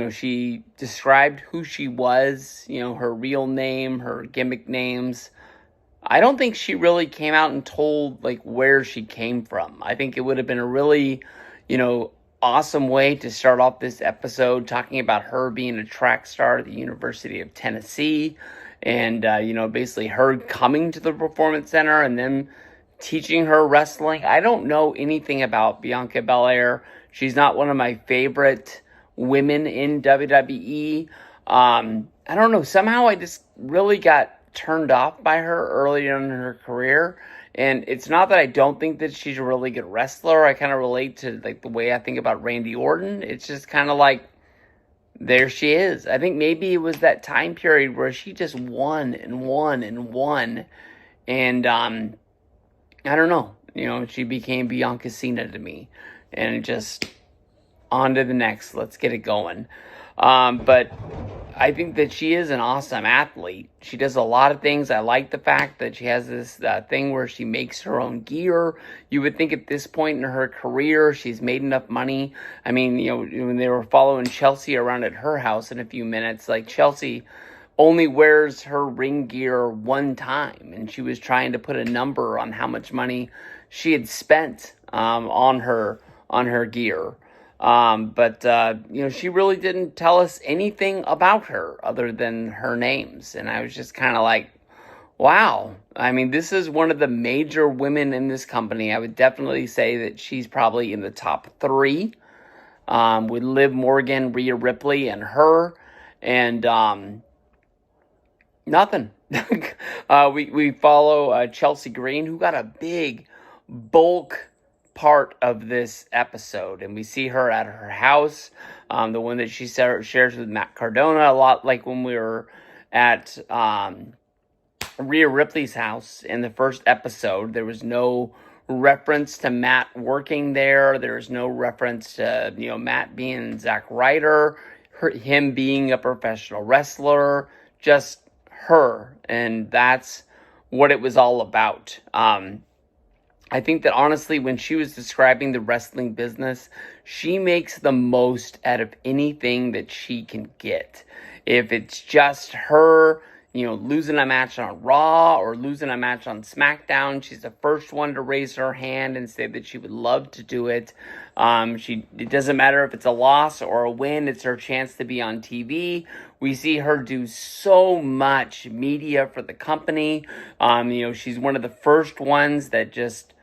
she described who she was, her real name, her gimmick names. I don't think she really came out and told like where she came from. I think it would have been a really awesome way to start off this episode, talking about her being a track star at the University of Tennessee, and basically her coming to the Performance Center and then teaching her wrestling. I don't know anything about Bianca Belair. She's not one of my favorite women in WWE. I don't know. Somehow I just really got turned off by her early on in her career. And it's not that I don't think that she's a really good wrestler. I kind of relate to like the way I think about Randy Orton. It's just kind of like, there she is. I think maybe it was that time period where she just won and won and won. And I don't know. She became Bianca Cena to me. And just on to the next. Let's get it going. But I think that she is an awesome athlete. She does a lot of things. I like the fact that she has this thing where she makes her own gear. You would think at this point in her career, she's made enough money. I mean, when they were following Chelsea around at her house in a few minutes, like Chelsea only wears her ring gear one time. And she was trying to put a number on how much money she had spent on her gear. But she really didn't tell us anything about her other than her names. And I was just kind of like, wow. I mean, this is one of the major women in this company. I would definitely say that she's probably in the top 3. With Liv Morgan, Rhea Ripley, and her. And nothing. We follow Chelsea Green, who got a big bulk part of this episode, and we see her at her house, the one that she shares with Matt Cardona, a lot like when we were at Rhea Ripley's house in the first episode. There was no reference to Matt working there. There was no reference to Matt being Zack Ryder, him being a professional wrestler, just her, and that's what it was all about. I think that honestly, when she was describing the wrestling business, she makes the most out of anything that she can get. if it's just her, losing a match on Raw or losing a match on SmackDown. She's the first one to raise her hand and say that she would love to do it. It doesn't matter if it's a loss or a win, it's her chance to be on TV. We see her do so much media for the company. She's one of the first ones that just,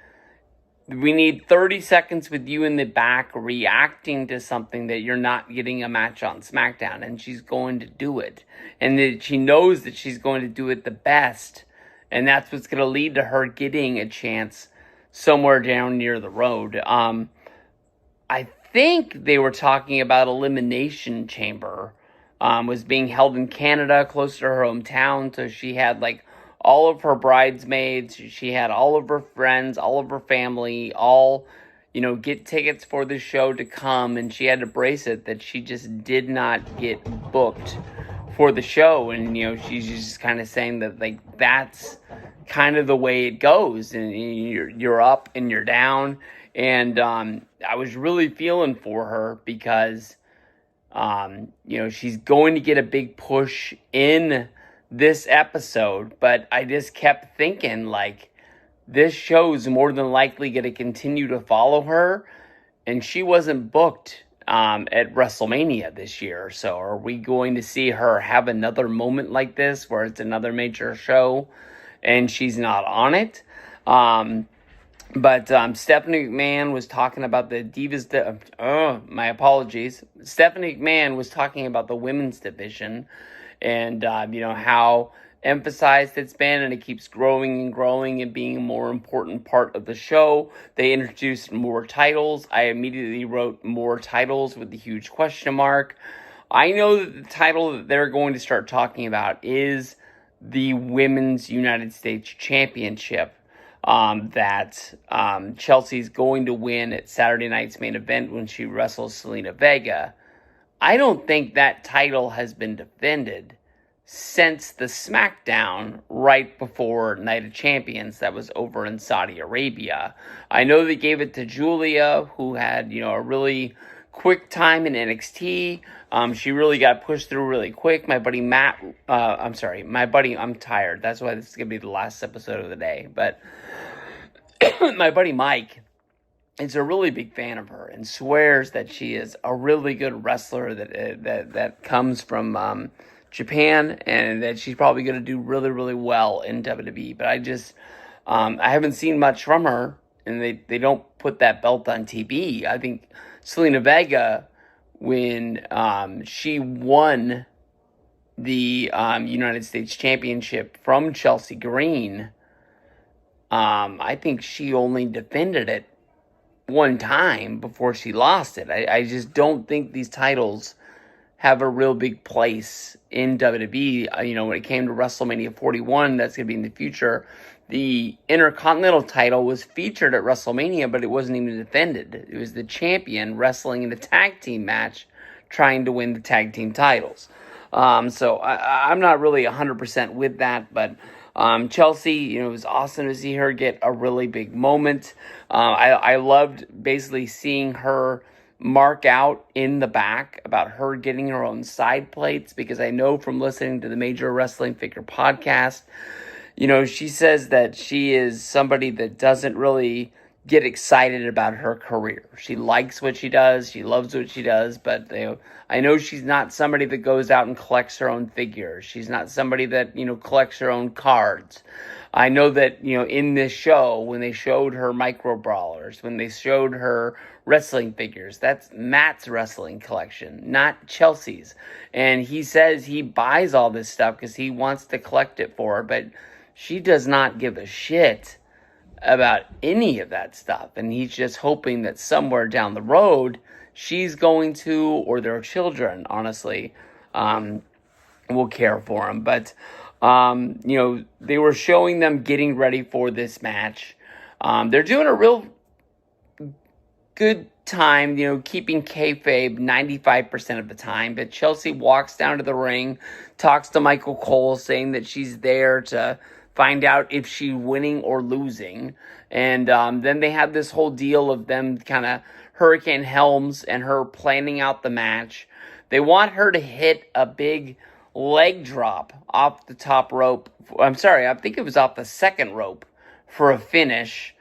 we need 30 seconds with you in the back reacting to something that you're not getting a match on SmackDown, and she's going to do it. And that she knows that she's going to do it the best, and that's what's going to lead to her getting a chance somewhere down near the road. I think they were talking about Elimination Chamber was being held in Canada, close to her hometown, so she had all of her bridesmaids, she had all of her friends, all of her family, all, get tickets for the show to come, and she had to brace it that she just did not get booked for the show. And, she's just kind of saying that, that's kind of the way it goes, and you're up and you're down. And I was really feeling for her because, she's going to get a big push in this episode, but I just kept thinking, this show's more than likely going to continue to follow her, and she wasn't booked at WrestleMania this year. So are we going to see her have another moment like this where it's another major show and she's not on it? But Stephanie McMahon was talking about the Divas. My apologies. Stephanie McMahon was talking about the women's division, and how emphasized it's been, and it keeps growing and growing and being a more important part of the show. They introduced more titles. I immediately wrote more titles with the huge question mark. I know that the title that they're going to start talking about is the Women's United States Championship that Chelsea's going to win at Saturday night's main event when she wrestles Selena Vega. I don't think that title has been defended since the SmackDown right before Night of Champions that was over in Saudi Arabia. I know they gave it to Julia, who had, a really quick time in NXT. She really got pushed through really quick. My buddy Matt, I'm tired. That's why this is going to be the last episode of the day. But my buddy Mike is a really big fan of her and swears that she is a really good wrestler that comes from Japan, and that she's probably going to do really, really well in WWE. But I haven't seen much from her, and they don't put that belt on TV. I think Selena Vega, when she won the United States Championship from Chelsea Green, I think she only defended it one time before she lost it. I just don't think these titles have a real big place in WWE. When it came to WrestleMania 41, that's going to be in the future. The Intercontinental title was featured at WrestleMania, but it wasn't even defended. It was the champion wrestling in a tag team match, trying to win the tag team titles. So I'm not really 100% with that, but Chelsea, it was awesome to see her get a really big moment. I loved basically seeing her mark out in the back about her getting her own side plates, because I know from listening to the Major Wrestling Figure podcast, she says that she is somebody that doesn't really get excited about her career. She likes what she does. She loves what she does, but I know she's not somebody that goes out and collects her own figures. She's not somebody that, collects her own cards. I know that, in this show, when they showed her micro brawlers, when they showed her wrestling figures, that's Matt's wrestling collection, not Chelsea's. And he says he buys all this stuff because he wants to collect it for her, but she does not give a shit about any of that stuff. And he's just hoping that somewhere down the road, she's going to, or their children, honestly, will care for him. But, they were showing them getting ready for this match. They're doing a real good time, keeping kayfabe 95% of the time. But Chelsea walks down to the ring, talks to Michael Cole, saying that she's there to find out if she's winning or losing. And then they have this whole deal of them kind of Hurricane Helms and her planning out the match. They want her to hit a big leg drop off the top rope. I'm sorry, I think it was off the second rope for a finish.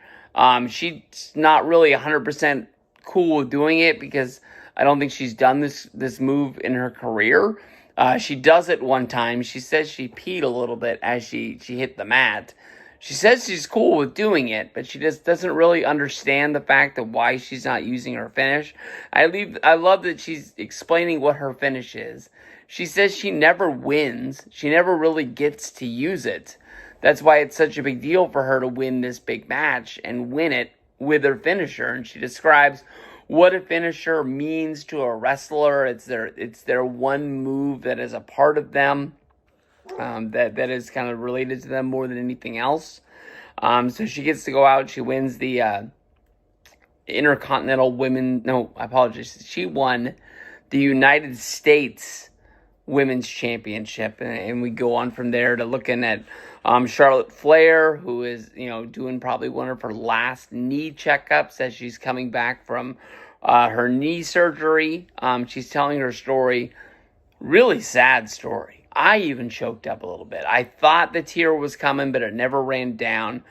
She's not really 100% cool with doing it because I don't think she's done this move in her career. She does it one time. She says she peed a little bit as she hit the mat. She says she's cool with doing it, but she just doesn't really understand the fact of why she's not using her finish. I love that she's explaining what her finish is. She says she never wins. She never really gets to use it. That's why it's such a big deal for her to win this big match and win it with her finisher. And she describes what a finisher means to a wrestler. It's their one move that is a part of them, that is kind of related to them more than anything else. So she gets to go out. She wins the Intercontinental Women. No, I apologize. She won the United States Women's Championship, and we go on from there to looking at Charlotte Flair, who is doing probably one of her last knee checkups as she's coming back from her knee surgery. She's telling her story, really sad story. I even choked up a little bit. I thought the tear was coming, but it never ran down.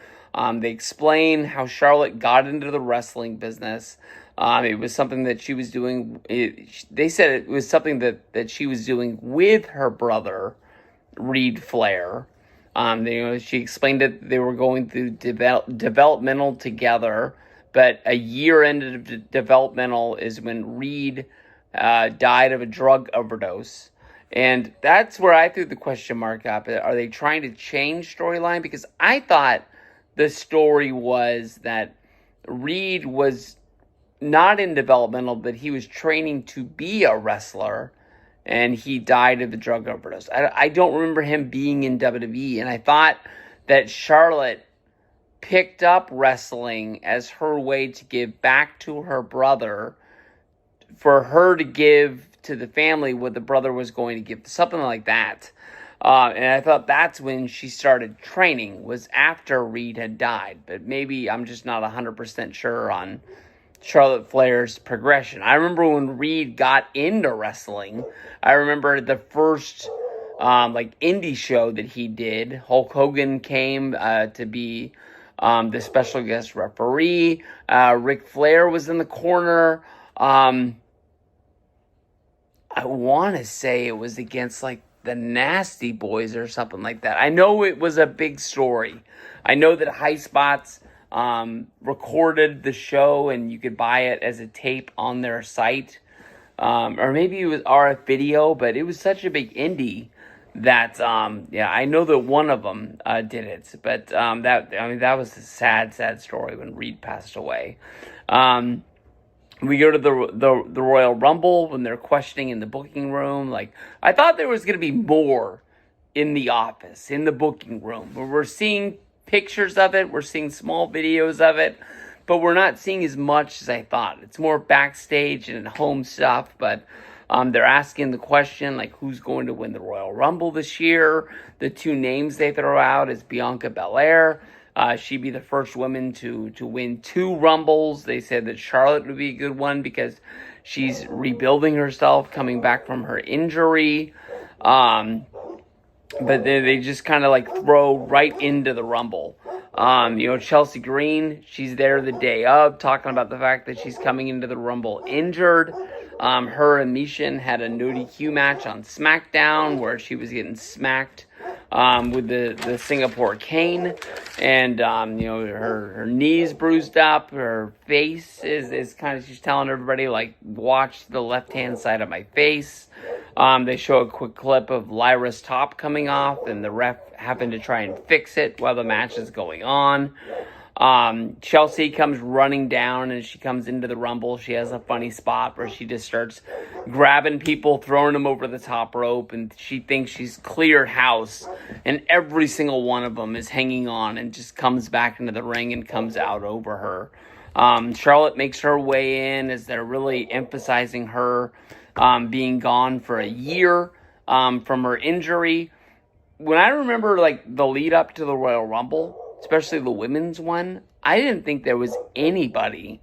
They explain how Charlotte got into the wrestling business. It was something that she was doing. They said it was something that she was doing with her brother, Reed Flair. She explained that they were going through developmental together, but a year into developmental is when Reed died of a drug overdose. And that's where I threw the question mark up. Are they trying to change storyline? Because I thought the story was that Reed was not in developmental, but he was training to be a wrestler, and he died of the drug overdose. I don't remember him being in WWE, and I thought that Charlotte picked up wrestling as her way to give back to her brother, for her to give to the family what the brother was going to give, something like that. And I thought that's when she started training, was after Reed had died. But maybe I'm just not 100% sure on Charlotte Flair's progression. I remember when Reed got into wrestling, I remember the first indie show that he did. Hulk Hogan came to be the special guest referee. Ric Flair was in the corner. I want to say it was against the Nasty Boys or something like that. I know it was a big story. I know that High Spots recorded the show, and you could buy it as a tape on their site. Or maybe it was RF Video, but it was such a big indie that, I know that one of them did it. But that was a sad, sad story when Reed passed away. We go to the Royal Rumble when they're questioning in the booking room. I thought there was going to be more in the office, in the booking room. We're seeing pictures of it. We're seeing small videos of it. But we're not seeing as much as I thought. It's more backstage and home stuff. But they're asking the question, who's going to win the Royal Rumble this year? The two names they throw out is Bianca Belair. She'd be the first woman to win 2 Rumbles. They said that Charlotte would be a good one because she's rebuilding herself, coming back from her injury. But they just kind of throw right into the Rumble. Chelsea Green, she's there the day of, talking about the fact that she's coming into the Rumble injured. Her and Mishin had a no DQ match on SmackDown where she was getting smacked with the Singapore cane, and her knees bruised up, her face is kind of, she's telling everybody watch the left hand side of my face. They show a quick clip of Lyra's top coming off, and the ref having to try and fix it while the match is going on. Chelsea comes running down, and she comes into the Rumble. She has a funny spot where she just starts grabbing people, throwing them over the top rope, and she thinks she's cleared house, and every single one of them is hanging on and just comes back into the ring and comes out over her. Charlotte makes her way in as they're really emphasizing her being gone for a year from her injury. When I remember the lead up to the Royal Rumble, especially the women's one, I didn't think there was anybody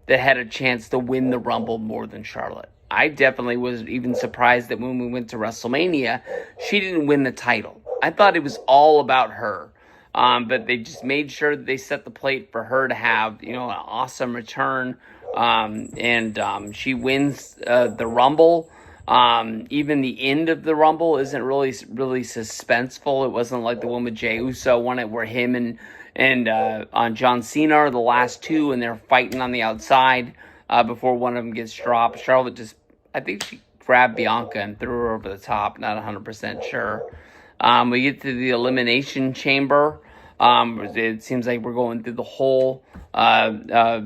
that had a chance to win the Rumble more than Charlotte. I definitely was even surprised that when we went to WrestleMania, she didn't win the title. I thought it was all about her. But they just made sure that they set the plate for her to have, an awesome return. And she wins the Rumble. Even the end of the Rumble isn't really suspenseful. It wasn't like the one with Jey Uso won it, where him and John Cena are the last two, and they're fighting on the outside before one of them gets dropped. Charlotte I think she grabbed Bianca and threw her over the top. Not 100% sure. We get to the Elimination Chamber. It seems like we're going through the whole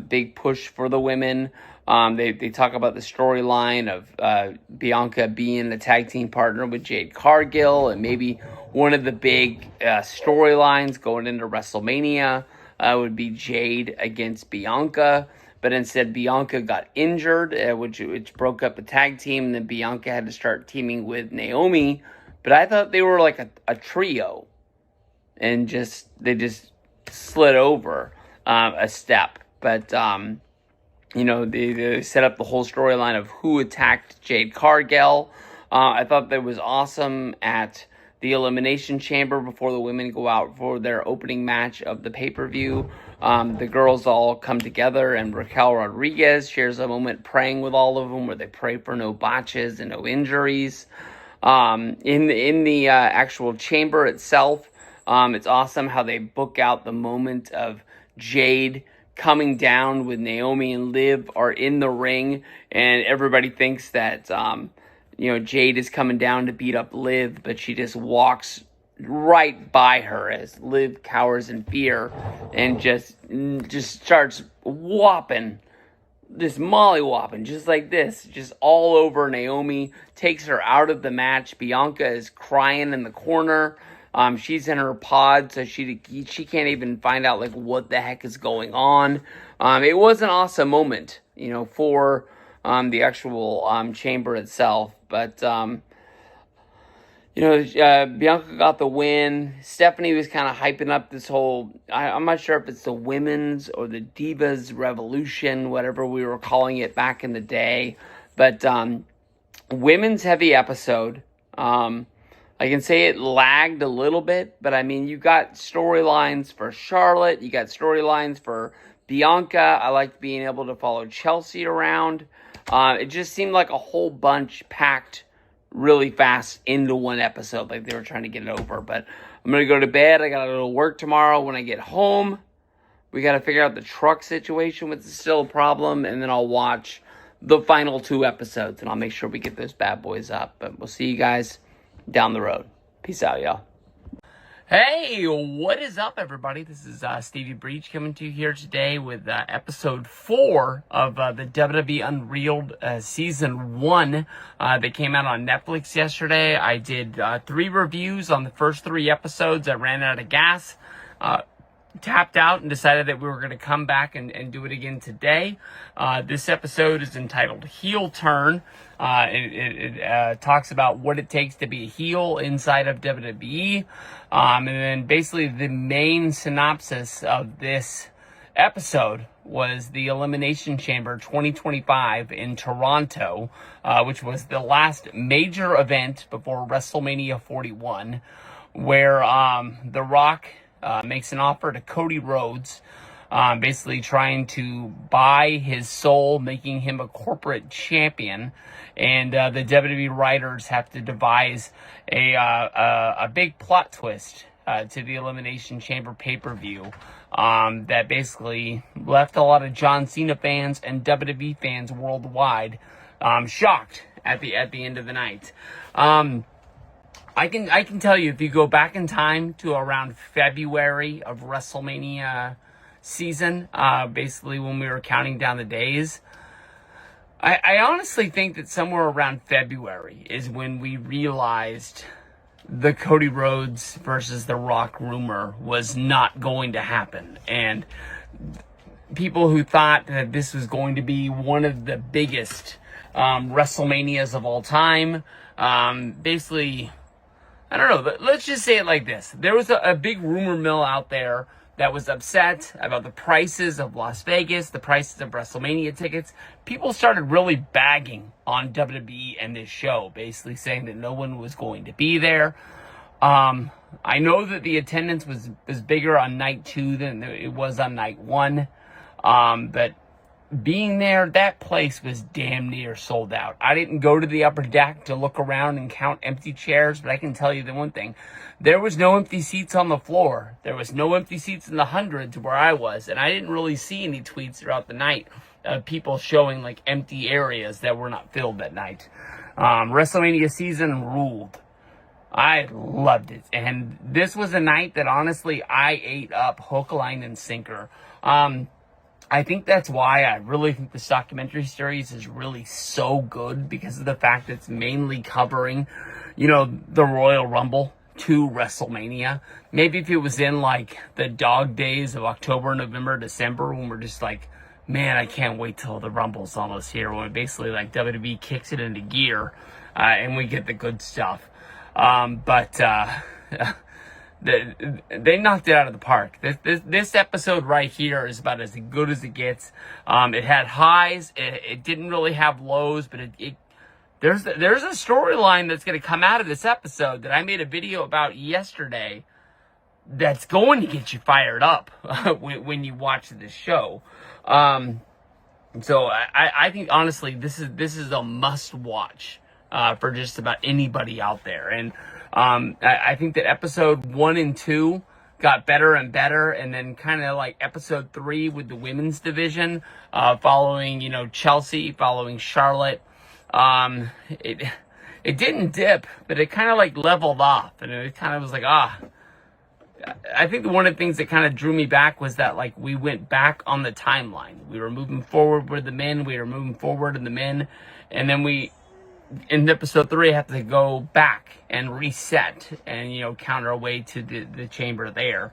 big push for the women. They talk about the storyline of Bianca being a tag team partner with Jade Cargill, and maybe one of the big storylines going into WrestleMania would be Jade against Bianca. But instead, Bianca got injured, which broke up the tag team, and then Bianca had to start teaming with Naomi. But I thought they were like a trio, and they just slid over a step. But they set up the whole storyline of who attacked Jade Cargill. I thought that was awesome at the Elimination Chamber before the women go out for their opening match of the pay-per-view. The girls all come together, and Raquel Rodriguez shares a moment praying with all of them, where they pray for no botches and no injuries. In the actual chamber itself, it's awesome how they book out the moment of Jade coming down with Naomi and Liv are in the ring, and everybody thinks that Jade is coming down to beat up Liv, but she just walks right by her as Liv cowers in fear and just starts whopping, this molly-whopping, just like this, just all over Naomi, takes her out of the match. Bianca is crying in the corner. She's in her pod, so she can't even find out what the heck is going on. It was an awesome moment, for the actual chamber itself. But Bianca got the win. Stephanie was kind of hyping up this whole, I'm not sure if it's the women's or the Divas Revolution, whatever we were calling it back in the day. But women's heavy episode. I can say it lagged a little bit, but you got storylines for Charlotte. You got storylines for Bianca. I liked being able to follow Chelsea around. It just seemed like a whole bunch packed really fast into one episode, like they were trying to get it over. But I'm going to go to bed. I got to go to work tomorrow. When I get home, we got to figure out the truck situation, which is still a problem, and then I'll watch the final 2 episodes, and I'll make sure we get those bad boys up. But we'll see you guys down the road. Peace out, y'all. Hey, what is up, everybody? This is Stevie Breach coming to you here today with episode 4 of the WWE Unreal Season 1 that came out on Netflix yesterday. I did 3 reviews on the first 3 episodes. I ran out of gas, tapped out, and decided that we were going to come back and do it again today. This episode is entitled Heel Turn. It talks about what it takes to be a heel inside of WWE. And then basically the main synopsis of this episode was the Elimination Chamber 2025 in Toronto, which was the last major event before WrestleMania 41, where The Rock makes an offer to Cody Rhodes, basically trying to buy his soul, making him a corporate champion. And the WWE writers have to devise a big plot twist to the Elimination Chamber pay-per-view that basically left a lot of John Cena fans and WWE fans worldwide shocked at the end of the night. I can tell you, if you go back in time to around February of WrestleMania season, basically when we were counting down the days, I honestly think that somewhere around February is when we realized the Cody Rhodes versus The Rock rumor was not going to happen. And people who thought that this was going to be one of the biggest WrestleManias of all time, basically, I don't know, let's just say it like this. There was a big rumor mill out there that was upset about the prices of Las Vegas, the prices of WrestleMania tickets. People started really bagging on WWE and this show, basically saying that no one was going to be there. I know that the attendance was bigger on night 2 than it was on night 1. But being there, that place was damn near sold out. I didn't go to the upper deck to look around and count empty chairs, but I can tell you the one thing. There was no empty seats on the floor. There was no empty seats in the hundreds where I was, and I didn't really see any tweets throughout the night of people showing like empty areas that were not filled that night. WrestleMania season ruled. I loved it. And this was a night that honestly I ate up hook, line, and sinker. I think that's why I really think this documentary series is really so good, because of the fact that it's mainly covering, you know, the Royal Rumble to WrestleMania. Maybe if it was in like the dog days of October, November, December, when we're just like, man, I can't wait till the Rumble's almost here, when basically like WWE kicks it into gear, and we get the good stuff. They knocked it out of the park. This episode right here is about as good as it gets. It had highs. It didn't really have lows, but there's a storyline that's going to come out of this episode that I made a video about yesterday that's going to get you fired up when you watch this show. So I think honestly this is a must watch for just about anybody out there. And I think that episode 1 and 2 got better and better, and then kind of like episode 3 with the women's division, following, you know, Chelsea, following Charlotte. It didn't dip, but it kind of like leveled off, and it kind of was like, I think one of the things that kind of drew me back was that like we went back on the timeline. We were moving forward with the men, we were moving forward in the men, and then in episode 3, I have to go back and reset and, you know, counter our way to the chamber there.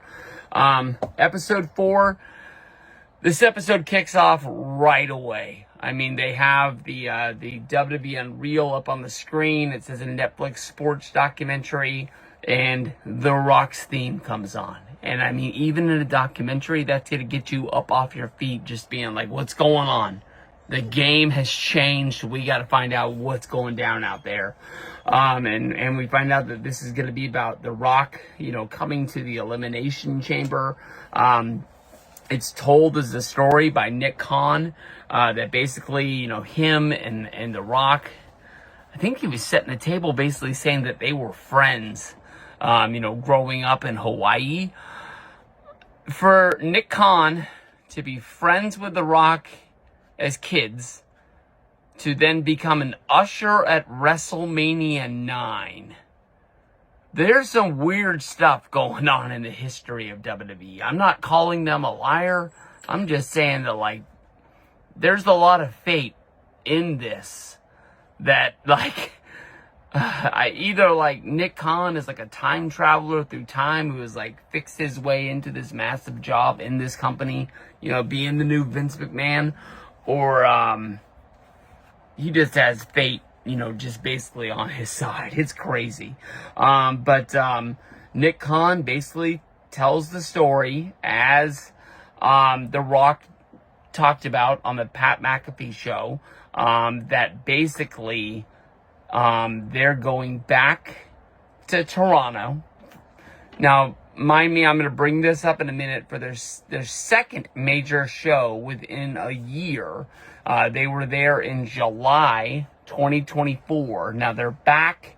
Episode 4, this episode kicks off right away. I mean, they have the WWE Unreal up on the screen. It says a Netflix sports documentary, and The Rock's theme comes on. And I mean, even in a documentary, that's going to get you up off your feet, just being like, what's going on? The game has changed. We got to find out what's going down out there. And we find out that this is going to be about The Rock, you know, coming to the Elimination Chamber. It's told as a story by Nick Khan, that basically, you know, him and The Rock, I think he was setting the table basically saying that they were friends, you know, growing up in Hawaii. For Nick Khan to be friends with The Rock as kids, to then become an usher at WrestleMania 9. There's some weird stuff going on in the history of WWE. I'm not calling them a liar. I'm just saying that, like, there's a lot of fate in this that, like, either, like, Nick Khan is, like, a time traveler through time who has, like, fixed his way into this massive job in this company, you know, being the new Vince McMahon, or he just has fate, you know, just basically on his side. It's crazy. But Nick Khan basically tells the story as The Rock talked about on the Pat McAfee show, that basically they're going back to Toronto. Now, mind me, I'm going to bring this up in a minute, for their second major show within a year. They were there in July 2024. Now they're back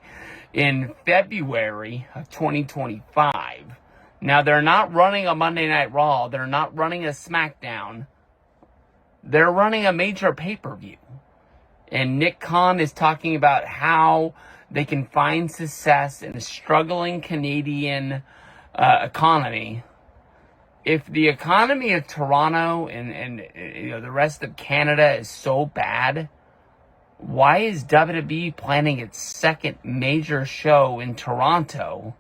in February of 2025. Now they're not running a Monday Night Raw. They're not running a SmackDown. They're running a major pay-per-view. And Nick Khan is talking about how they can find success in a struggling Canadian economy. If the economy of Toronto and you know, the rest of Canada is so bad, why is WWE planning its second major show in Toronto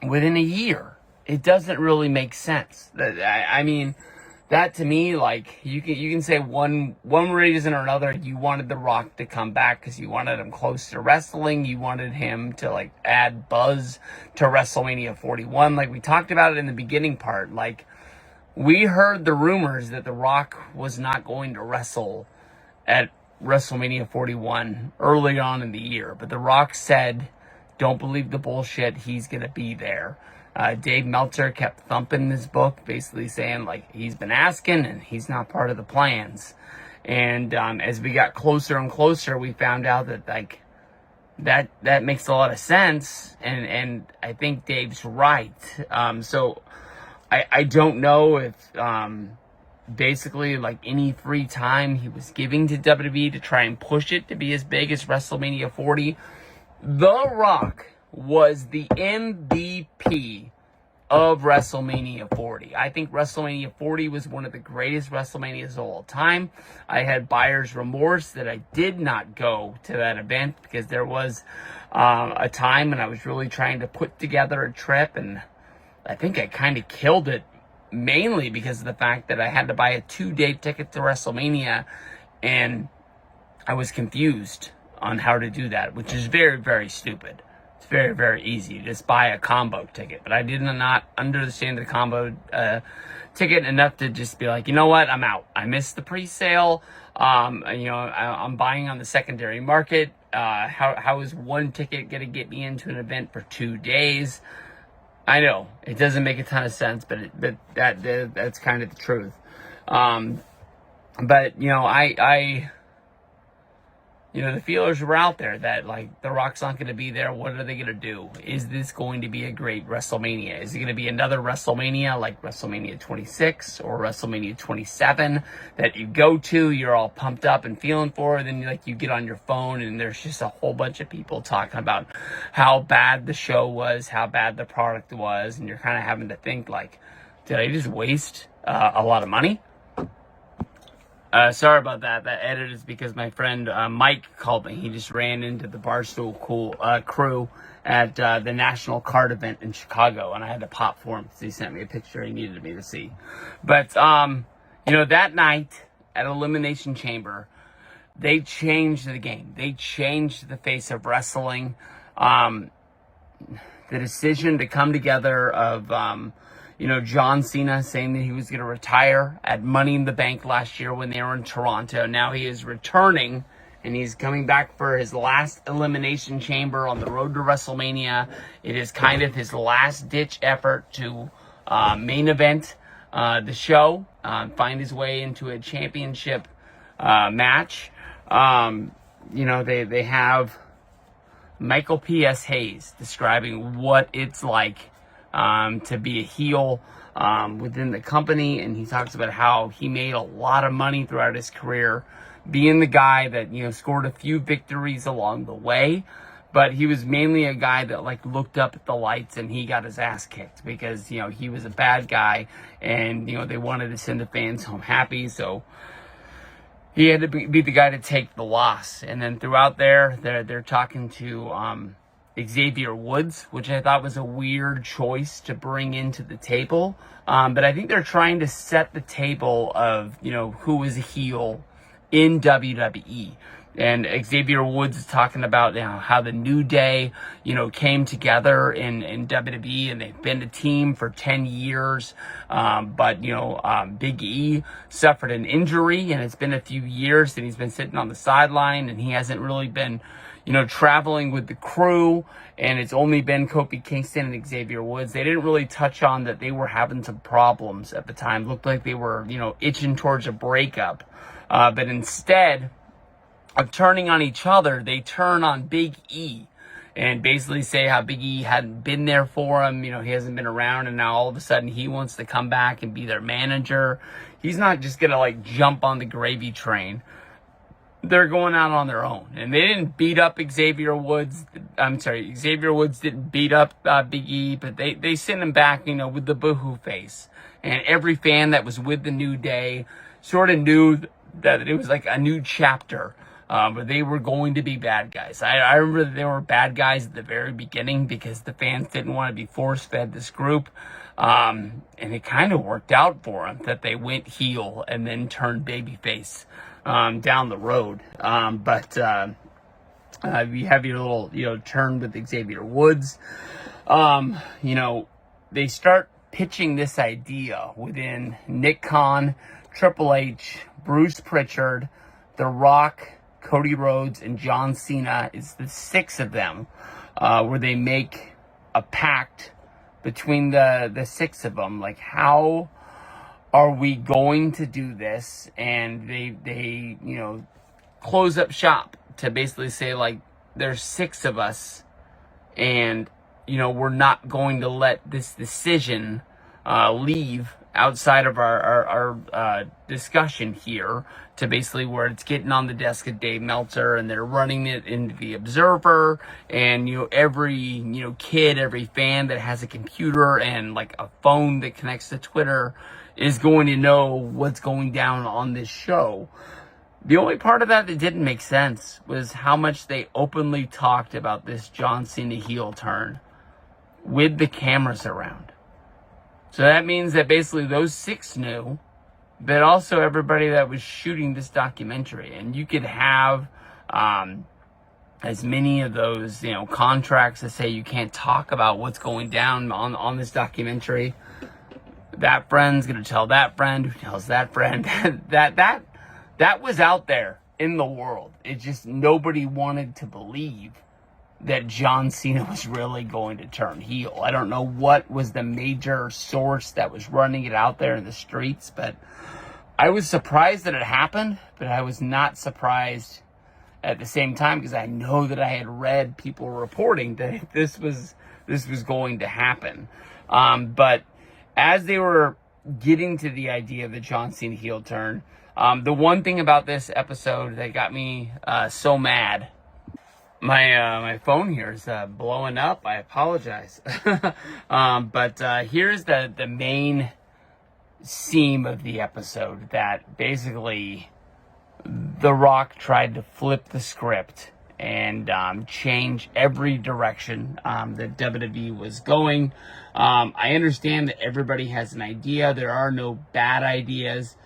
within a year? It doesn't really make sense. I mean, that to me, like, you can say one reason or another, you wanted The Rock to come back because you wanted him close to wrestling. You wanted him to, like, add buzz to WrestleMania 41. Like, we talked about it in the beginning part. Like, we heard the rumors that The Rock was not going to wrestle at WrestleMania 41 early on in the year. But The Rock said, don't believe the bullshit, he's going to be there. Dave Meltzer kept thumping his book, basically saying, like, he's been asking and he's not part of the plans. And as we got closer and closer, we found out that, like, that makes a lot of sense. And I think Dave's right. So I don't know if basically, like, any free time he was giving to WWE to try and push it to be as big as WrestleMania 40. The Rock was the MVP of WrestleMania 40. I think WrestleMania 40 was one of the greatest WrestleManias of all time. I had buyer's remorse that I did not go to that event because there was a time when I was really trying to put together a trip, and I think I kind of killed it, mainly because of the fact that I had to buy a 2-day ticket to WrestleMania, and I was confused on how to do that, which is very, very stupid. It's very, very easy. Just buy a combo ticket. But I did not understand the combo ticket enough to just be like, you know what, I'm out. I missed the pre-sale. I'm buying on the secondary market. How is one ticket going to get me into an event for 2 days? I know it doesn't make a ton of sense, but that's kind of the truth. But the feelers were out there that, like, The Rock's not going to be there. What are they going to do? Is this going to be a great WrestleMania? Is it going to be another WrestleMania like WrestleMania 26 or WrestleMania 27 that you go to, you're all pumped up and feeling for, and then you get on your phone and there's just a whole bunch of people talking about how bad the show was, how bad the product was, and you're kind of having to think, like, did I just waste a lot of money? Sorry about that. That edit is because my friend Mike called me. He just ran into the Barstool crew at the National Card event in Chicago, and I had to pop for him because he sent me a picture he needed me to see. But, that night at Elimination Chamber, they changed the game. They changed the face of wrestling. The decision to come together of John Cena saying that he was going to retire at Money in the Bank last year when they were in Toronto. Now he is returning, and he's coming back for his last Elimination Chamber on the road to WrestleMania. It is kind of his last-ditch effort to main event the show, find his way into a championship match. They have Michael P.S. Hayes describing what it's like to be a heel within the company, and he talks about how he made a lot of money throughout his career, being the guy that scored a few victories along the way, but he was mainly a guy that, like, looked up at the lights and he got his ass kicked because he was a bad guy, and they wanted to send the fans home happy, so he had to be the guy to take the loss. And then throughout they're talking to Xavier Woods, which I thought was a weird choice to bring into the table. But I think they're trying to set the table of, who is a heel in WWE. And Xavier Woods is talking about how the New Day, came together in WWE, and they've been a team for 10 years. But Big E suffered an injury, and it's been a few years that he's been sitting on the sideline, and he hasn't really been traveling with the crew, and it's only been Kofi Kingston and Xavier Woods. They didn't really touch on that they were having some problems at the time. Looked like they were, itching towards a breakup. But instead of turning on each other, they turn on Big E and basically say how Big E hadn't been there for him. He hasn't been around, and now all of a sudden he wants to come back and be their manager. He's not just going to, jump on the gravy train. They're going out on their own. And they didn't beat up Xavier Woods. Xavier Woods didn't beat up Big E, but they sent him back, with the boohoo face. And every fan that was with the New Day sort of knew that it was like a new chapter but they were going to be bad guys. I remember that they were bad guys at the very beginning because the fans didn't want to be force-fed this group. And it kind of worked out for them that they went heel and then turned babyface down the road. But you have your little, turn with Xavier Woods. They start pitching this idea within Nick Khan, Triple H, Bruce Pritchard, The Rock, Cody Rhodes, and John Cena. It's the 6 of them, where they make a pact between the 6 of them. Like, how are we going to do this? And they close up shop to basically say, like, there's 6 of us, and we're not going to let this decision leave outside of our discussion here, to basically where it's getting on the desk of Dave Meltzer, and they're running it into the Observer, and every kid, every fan that has a computer and like a phone that connects to Twitter is going to know what's going down on this show. The only part of that didn't make sense was how much they openly talked about this John Cena heel turn with the cameras around. So that means that basically those 6 knew, but also everybody that was shooting this documentary. And you could have as many of those, contracts that say you can't talk about what's going down on this documentary. That friend's going to tell that friend who tells that friend. That was out there in the world. It just, nobody wanted to believe that John Cena was really going to turn heel. I don't know what was the major source that was running it out there in the streets, but I was surprised that it happened, but I was not surprised at the same time, because I know that I had read people reporting that this was going to happen. But as they were getting to the idea of the John Cena heel turn, the one thing about this episode that got me so mad, my phone here is blowing up. I apologize. But here's the main theme of the episode, that basically The Rock tried to flip the script and change every direction that WWE was going. I understand that everybody has an idea. There are no bad ideas.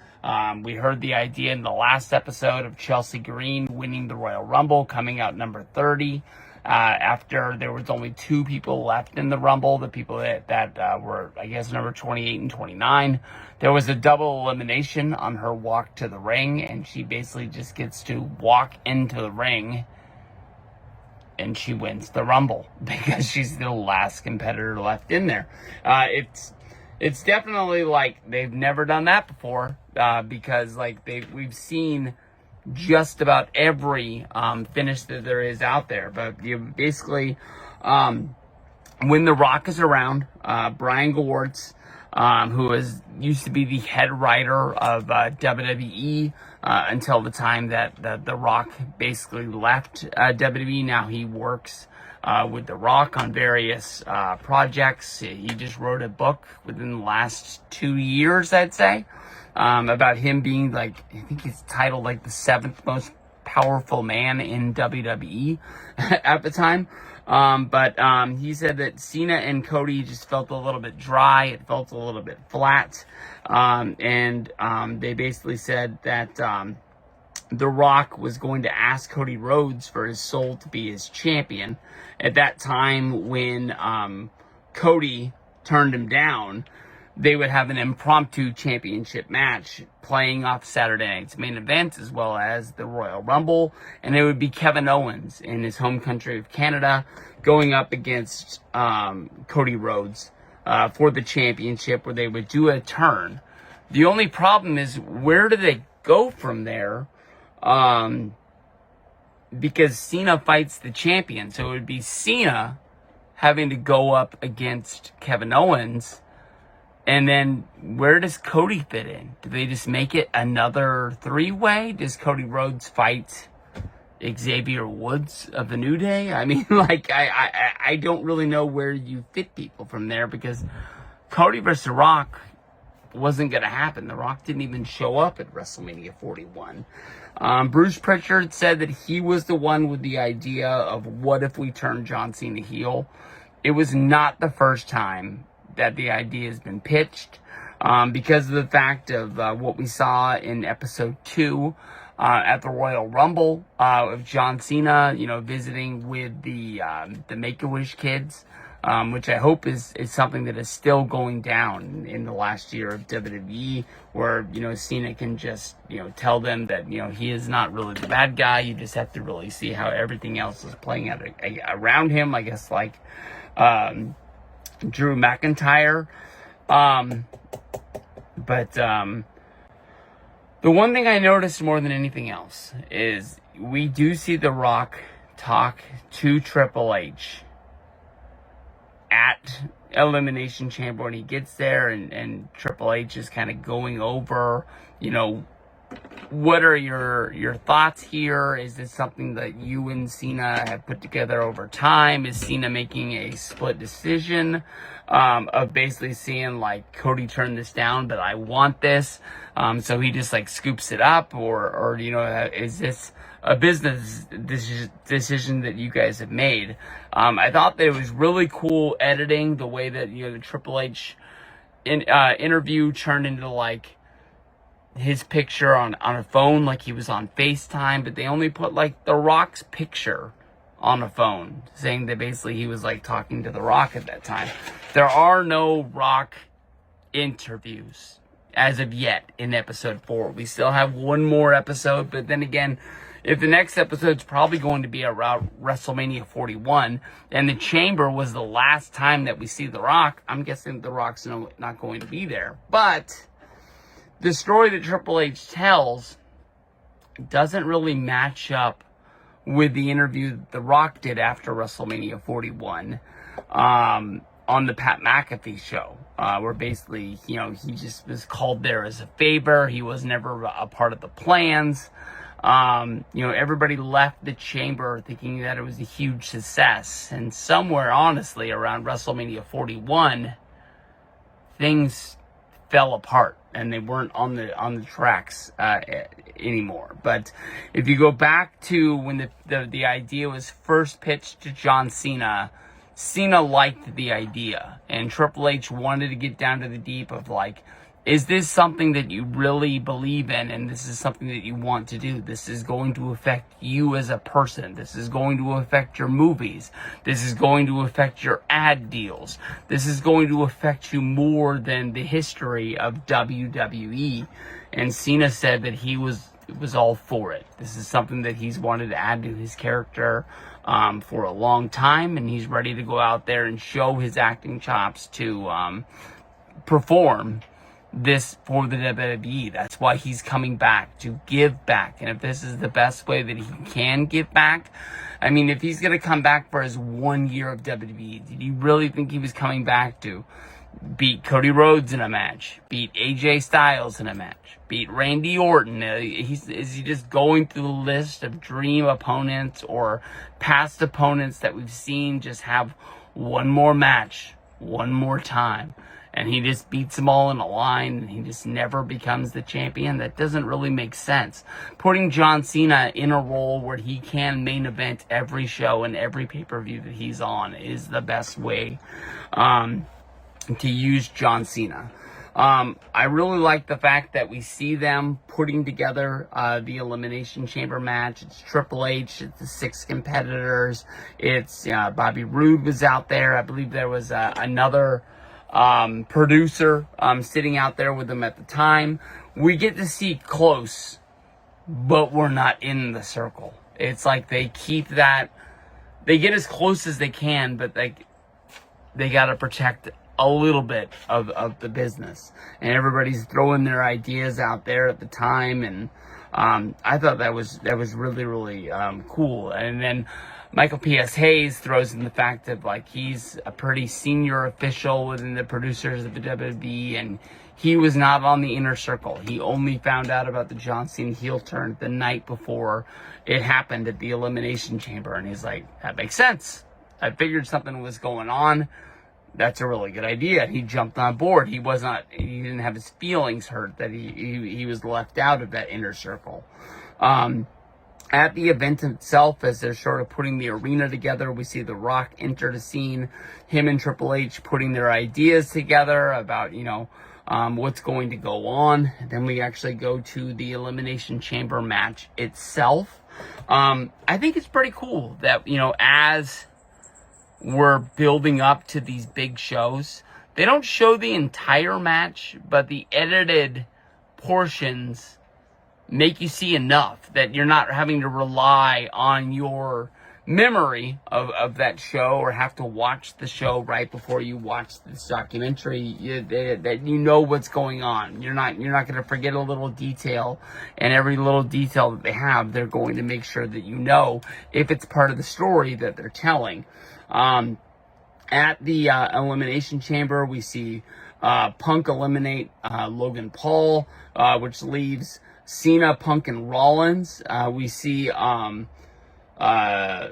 We heard the idea in the last episode of Chelsea Green winning the Royal Rumble, coming out number 30, after there was only 2 people left in the Rumble, the people that were, I guess, number 28 and 29. There was a double elimination on her walk to the ring, and she basically just gets to walk into the ring, and she wins the Rumble because she's the last competitor left in there. It's definitely like they've never done that before, because like we've seen just about every finish that there is out there. But you basically, when The Rock is around, Brian Gewirtz, who used to be the head writer of WWE until the time that The Rock basically left WWE. Now he works with The Rock on various projects. He just wrote a book within the last 2 years, I'd say, about him being, like, I think he's titled like the 7th most powerful man in WWE at the time. But he said that Cena and Cody just felt a little bit dry. It felt a little bit flat. And they basically said that The Rock was going to ask Cody Rhodes for his soul to be his champion. At that time, when Cody turned him down, they would have an impromptu championship match playing off Saturday night's main event as well as the Royal Rumble. And it would be Kevin Owens in his home country of Canada going up against Cody Rhodes for the championship, where they would do a turn. The only problem is, where do they go from there? Because Cena fights the champion. So it would be Cena having to go up against Kevin Owens. And then where does Cody fit in? Do they just make it another 3-way? Does Cody Rhodes fight Xavier Woods of the New Day? I mean, like, I don't really know where you fit people from there, because Cody versus The Rock wasn't going to happen. The Rock didn't even show up at WrestleMania 41. Bruce Pritchard said that he was the one with the idea of what if we turn John Cena heel. It was not the first time that the idea has been pitched, because of the fact of what we saw in episode 2 at the Royal Rumble of John Cena, visiting with the Make-A-Wish kids, which I hope is something that is still going down in the last year of WWE, where, Cena can just, tell them that, he is not really the bad guy. You just have to really see how everything else is playing out around him, I guess, like Drew McIntyre. But the one thing I noticed more than anything else is we do see The Rock talk to Triple H at Elimination Chamber when he gets there, and Triple H is kind of going over, what are your thoughts here? Is this something that you and Cena have put together over time? Is Cena making a split decision of basically seeing, like, Cody turn this down, but I want this, so he just, like, scoops it up? Or is this a business decision that you guys have made? I thought that it was really cool editing, the way that, the Triple H interview turned into, like, his picture on a phone, like he was on FaceTime, but they only put, like, The Rock's picture on a phone, saying that basically he was, like, talking to The Rock at that time. There are no Rock interviews as of yet in episode 4. We still have one more episode, but then again, if the next episode's probably going to be around WrestleMania 41, and the Chamber was the last time that we see The Rock, I'm guessing The Rock's not going to be there. But the story that Triple H tells doesn't really match up with the interview that The Rock did after WrestleMania 41 on the Pat McAfee show, where basically, he just was called there as a favor. He was never a part of the plans. Everybody left the Chamber thinking that it was a huge success. And somewhere, honestly, around WrestleMania 41, things fell apart, and they weren't on the tracks anymore. But if you go back to when the idea was first pitched to John Cena, Cena liked the idea, and Triple H wanted to get down to the deep of, like, is this something that you really believe in, and this is something that you want to do? This is going to affect you as a person. This is going to affect your movies. This is going to affect your ad deals. This is going to affect you more than the history of WWE. And Cena said that he was all for it. This is something that he's wanted to add to his character for a long time, and he's ready to go out there and show his acting chops to perform this for the WWE. That's why he's coming back, to give back. And if this is the best way that he can give back, I mean, if he's going to come back for his 1 year of WWE, did you really think he was coming back to beat Cody Rhodes in a match, beat AJ Styles in a match, beat Randy Orton? Is he just going through the list of dream opponents or past opponents that we've seen just have one more match, one more time, and he just beats them all in a line, and he just never becomes the champion? That doesn't really make sense. Putting John Cena in a role where he can main event every show and every pay-per-view that he's on is the best way to use John Cena. I really like the fact that we see them putting together the Elimination Chamber match. It's Triple H, it's the 6 competitors, it's Bobby Roode was out there. I believe there was another producer sitting out there with them at the time. We get to see close, but we're not in the circle. It's like they keep that, they get as close as they can, but they got to protect a little bit of the business, and everybody's throwing their ideas out there at the time, and I thought that was really, really cool. And then Michael P.S. Hayes throws in the fact that, like, he's a pretty senior official within the producers of the WWE, and he was not on the inner circle. He only found out about the John Cena heel turn the night before it happened at the Elimination Chamber, and he's like, that makes sense. I figured something was going on. that's a really good idea. He jumped on board. He didn't have his feelings hurt that he was left out of that inner circle. At the event itself, as they're sort of putting the arena together, we see The Rock enter the scene, him and Triple H putting their ideas together about, what's going to go on. And then we actually go to the Elimination Chamber match itself. I think it's pretty cool that, as we're building up to these big shows, they don't show the entire match, but the edited portions make you see enough that you're not having to rely on your memory of that show or have to watch the show right before you watch this documentary. That you know what's going on. You're not going to forget a little detail, and every little detail that they have, they're going to make sure that if it's part of the story that they're telling. At the Elimination Chamber, we see Punk eliminate Logan Paul, which leaves Cena, Punk, and Rollins. We see an AA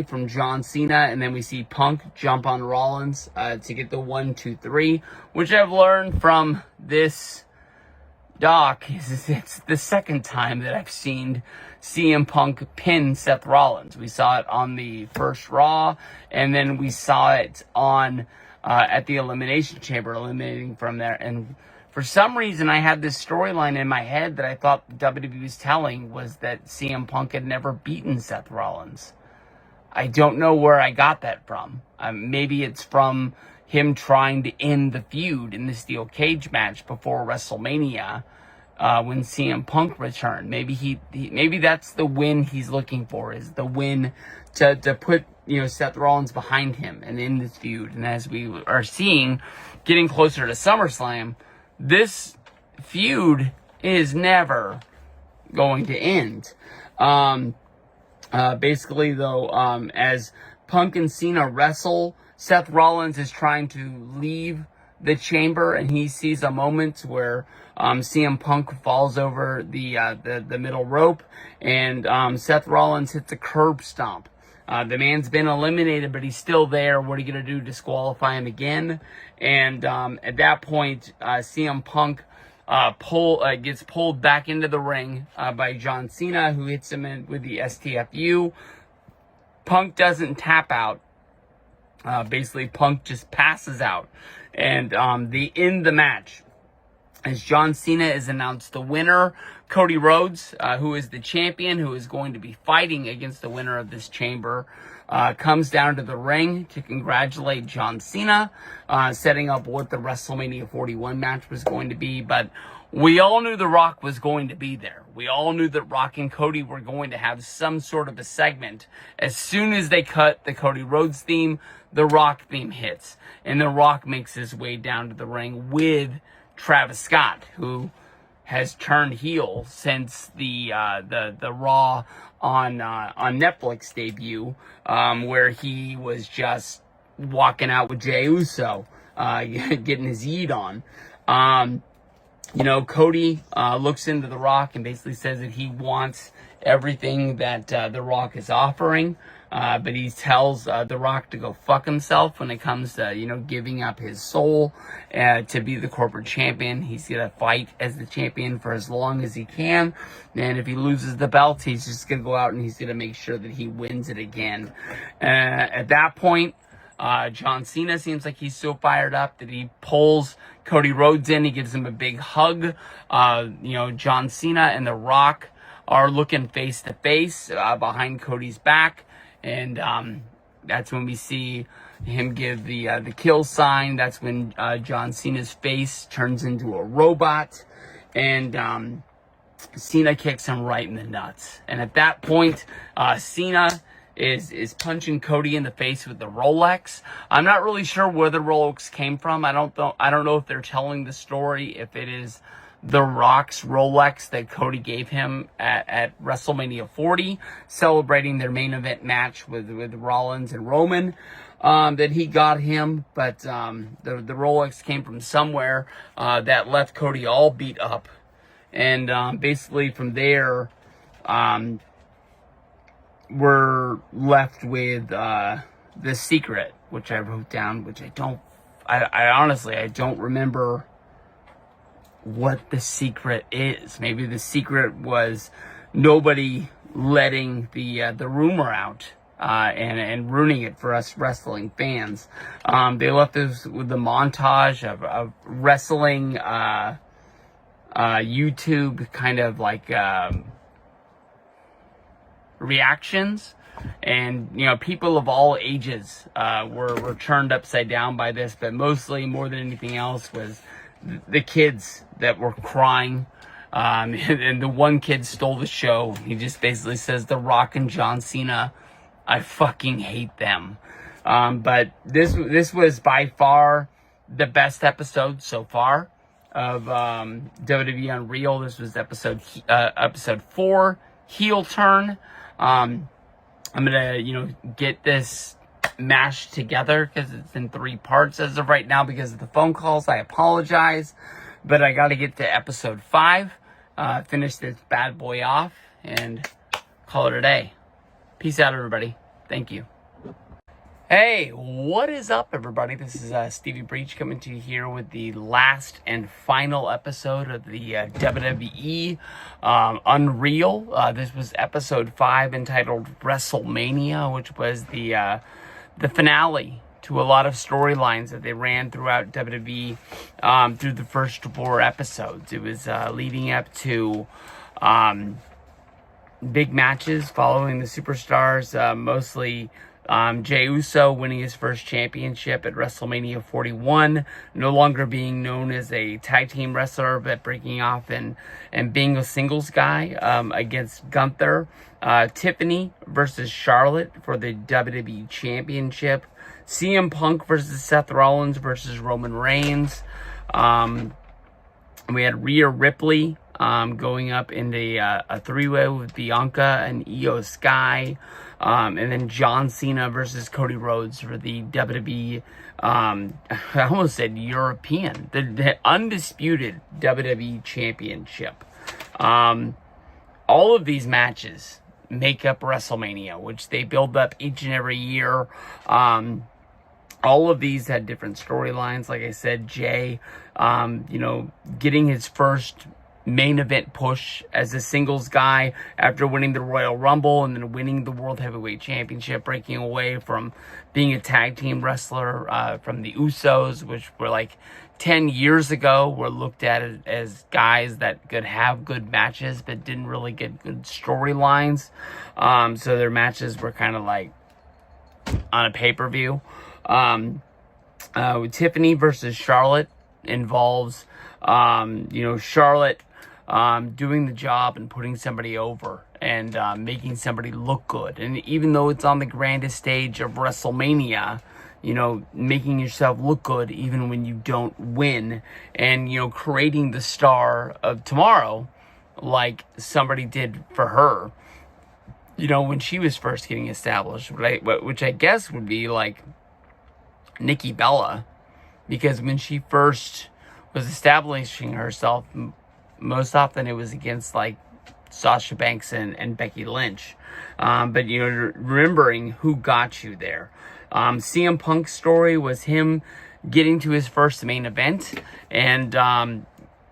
from John Cena, and then we see Punk jump on Rollins to get the 1, 2, 3, which I've learned from this doc is it's the second time that I've seen CM Punk pin Seth Rollins. We saw it on the first Raw, and then we saw it on at the Elimination Chamber, eliminating from there. And for some reason, I had this storyline in my head that I thought WWE was telling was that CM Punk had never beaten Seth Rollins. I don't know where I got that from. Maybe it's from him trying to end the feud in the steel cage match before WrestleMania when CM Punk returned. Maybe maybe that's the win he's looking for, is the win to put Seth Rollins behind him and in this feud. And as we are seeing, getting closer to SummerSlam, this feud is never going to end. Basically, though, as Punk and Cena wrestle, Seth Rollins is trying to leave the chamber, and he sees a moment where CM Punk falls over the middle rope, and Seth Rollins hits a curb stomp. The man's been eliminated, but he's still there. What are you going to do? Disqualify him again? And at that point, CM Punk gets pulled back into the ring by John Cena, who hits him with the STFU. Punk doesn't tap out. Basically, Punk just passes out. And in the match, as John Cena is announced the winner, Cody Rhodes, who is the champion, who is going to be fighting against the winner of this chamber, comes down to the ring to congratulate John Cena, setting up what the WrestleMania 41 match was going to be. But we all knew The Rock was going to be there. We all knew that Rock and Cody were going to have some sort of a segment. As soon as they cut the Cody Rhodes theme, the Rock theme hits. And The Rock makes his way down to the ring with Travis Scott, who has turned heel since the Raw on Netflix debut, where he was just walking out with Jey Uso, getting his yeet on. Cody looks into The Rock and basically says that he wants everything that The Rock is offering. But he tells The Rock to go fuck himself when it comes to, giving up his soul to be the corporate champion. He's going to fight as the champion for as long as he can. And if he loses the belt, he's just going to go out and he's going to make sure that he wins it again. At that point, John Cena seems like he's so fired up that he pulls Cody Rhodes in. He gives him a big hug. John Cena and The Rock are looking face to face behind Cody's back. And that's when we see him give the kill sign. That's when John Cena's face turns into a robot. And Cena kicks him right in the nuts. And at that point, Cena is punching Cody in the face with the Rolex. I'm not really sure where the Rolex came from. I don't know if they're telling the story, if it is The Rock's Rolex that Cody gave him at WrestleMania 40, celebrating their main event match with Rollins and Roman, that he got him. But the Rolex came from somewhere that left Cody all beat up. And basically from there, we're left with The Secret, which I wrote down, which I honestly, I don't remember what The Secret is. Maybe The Secret was nobody letting the rumor out and ruining it for us wrestling fans. They left us with the montage of wrestling YouTube kind of like reactions, and people of all ages were turned upside down by this, but mostly, more than anything else, was the kids that were crying. And the one kid stole the show. He just basically says, The Rock and John Cena, I fucking hate them. But this was by far the best episode so far of WWE Unreal. This was episode 4, Heel Turn. I'm gonna, get this mashed together because it's in 3 parts as of right now because of the phone calls. I apologize, but I got to get to episode 5, finish this bad boy off, and call it a day. Peace out, everybody. Thank you. Hey, what is up, everybody? This is Stevie Breach coming to you here with the last and final episode of the WWE Unreal. This was episode 5, entitled WrestleMania, which was the finale to a lot of storylines that they ran throughout WWE through the first 4 episodes. It was leading up to big matches following the Superstars, mostly Jey Uso winning his first championship at WrestleMania 41, no longer being known as a tag team wrestler, but breaking off and being a singles guy against Gunther. Tiffany versus Charlotte for the WWE Championship. CM Punk versus Seth Rollins versus Roman Reigns. We had Rhea Ripley going up in a 3-way with Bianca and Io Sky. And then John Cena versus Cody Rhodes for the WWE, I almost said European, the undisputed WWE Championship. All of these matches make up WrestleMania, which they build up each and every year. All of these had different storylines. Like I said, Jay, getting his first main event push as a singles guy after winning the Royal Rumble and then winning the World Heavyweight Championship, breaking away from being a tag team wrestler from the Usos, which were like 10 years ago were looked at as guys that could have good matches but didn't really get good storylines. So their matches were kind of like on a pay-per-view. With Tiffany versus Charlotte involves, Charlotte doing the job and putting somebody over and making somebody look good. And even though it's on the grandest stage of WrestleMania, making yourself look good even when you don't win, and, creating the star of tomorrow like somebody did for her, when she was first getting established, right? Which I guess would be like Nikki Bella, because when she first was establishing herself, most often it was against like Sasha Banks and Becky Lynch. But remembering who got you there. CM Punk's story was him getting to his first main event, and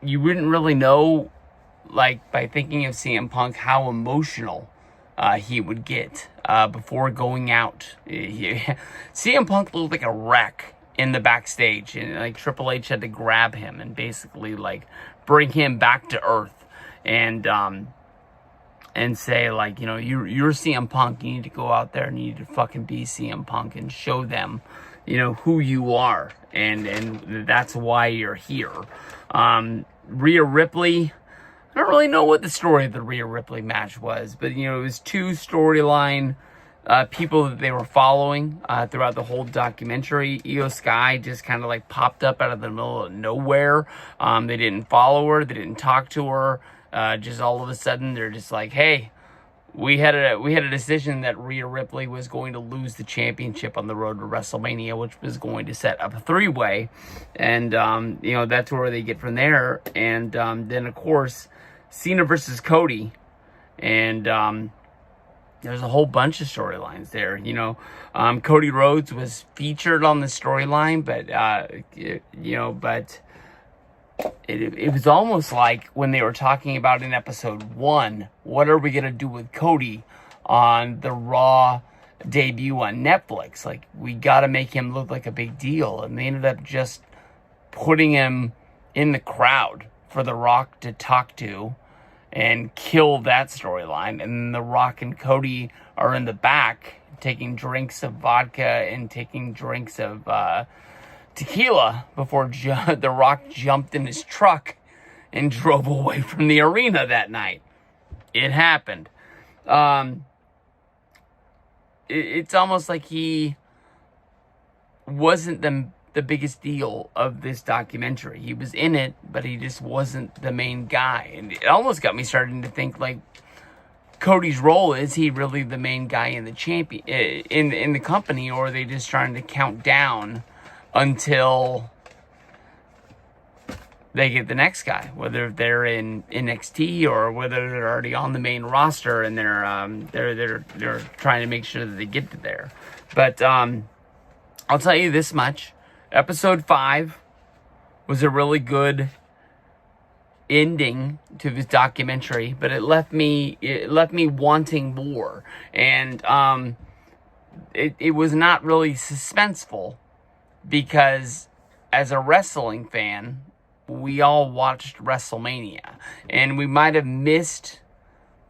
you wouldn't really know, like, by thinking of CM Punk, how emotional he would get before going out. CM Punk looked like a wreck in the backstage, and like Triple H had to grab him and basically like bring him back to earth and say, like, you're CM Punk, you need to go out there and you need to fucking be CM Punk and show them, who you are, and that's why you're here. Rhea Ripley, I don't really know what the story of the Rhea Ripley match was, but it was 2 storyline people that they were following throughout the whole documentary. Io Sky just kind of like popped up out of the middle of nowhere. They didn't follow her, they didn't talk to her. Just all of a sudden, they're just like, hey, we had a decision that Rhea Ripley was going to lose the championship on the road to WrestleMania, which was going to set up a 3-way, and that's where they get from there. And then of course, Cena versus Cody, and there's a whole bunch of storylines there. Cody Rhodes was featured on the storyline, but it was almost like when they were talking about in episode 1, what are we going to do with Cody on the Raw debut on Netflix? Like, we got to make him look like a big deal. And they ended up just putting him in the crowd for The Rock to talk to and kill that storyline. And The Rock and Cody are in the back taking drinks of vodka and taking drinks of tequila before The Rock jumped in his truck and drove away from the arena that night. It happened. It's almost like he wasn't the biggest deal of this documentary. He was in it, but he just wasn't the main guy. And it almost got me starting to think, like, Cody's role, is he really the main guy in the champion in the company, or are they just trying to count down until they get the next guy, whether they're in NXT or whether they're already on the main roster and they're trying to make sure that they get to there. But I'll tell you this much: episode 5 was a really good ending to this documentary, but it left me wanting more, and it was not really suspenseful, because as a wrestling fan, we all watched WrestleMania, and we might have missed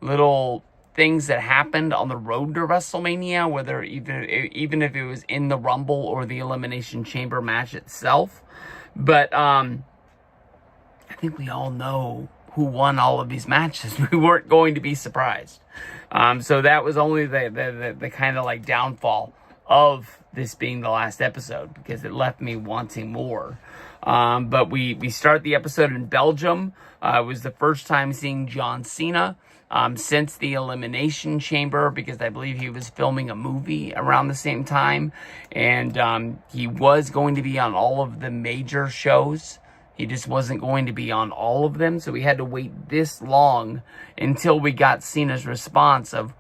little things that happened on the road to WrestleMania, whether even if it was in the Rumble or the Elimination Chamber match itself. But I think we all know who won all of these matches. We weren't going to be surprised. So that was only the kind of like downfall of this being the last episode, because it left me wanting more. But we start the episode in Belgium. It was the first time seeing John Cena since the Elimination Chamber, because I believe he was filming a movie around the same time. And he was going to be on all of the major shows. He just wasn't going to be on all of them. So we had to wait this long until we got Cena's response of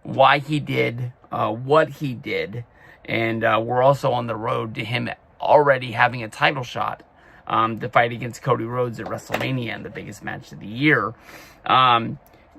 why he did what he did. And we're also on the road to him already having a title shot to fight against Cody Rhodes at WrestleMania, and the biggest match of the year.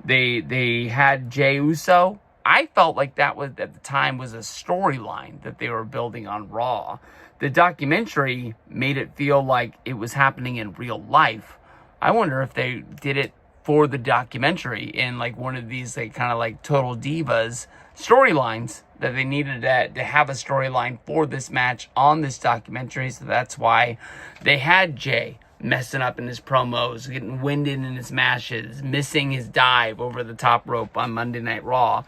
They had Jey Uso. I felt like that was, at the time, was a storyline that they were building on Raw. The documentary made it feel like it was happening in real life. I wonder if they did it for the documentary in like one of these like kind of like Total Divas storylines, that they needed to have a storyline for this match on this documentary. So that's why they had Jey messing up in his promos, getting winded in his matches, missing his dive over the top rope on Monday Night Raw,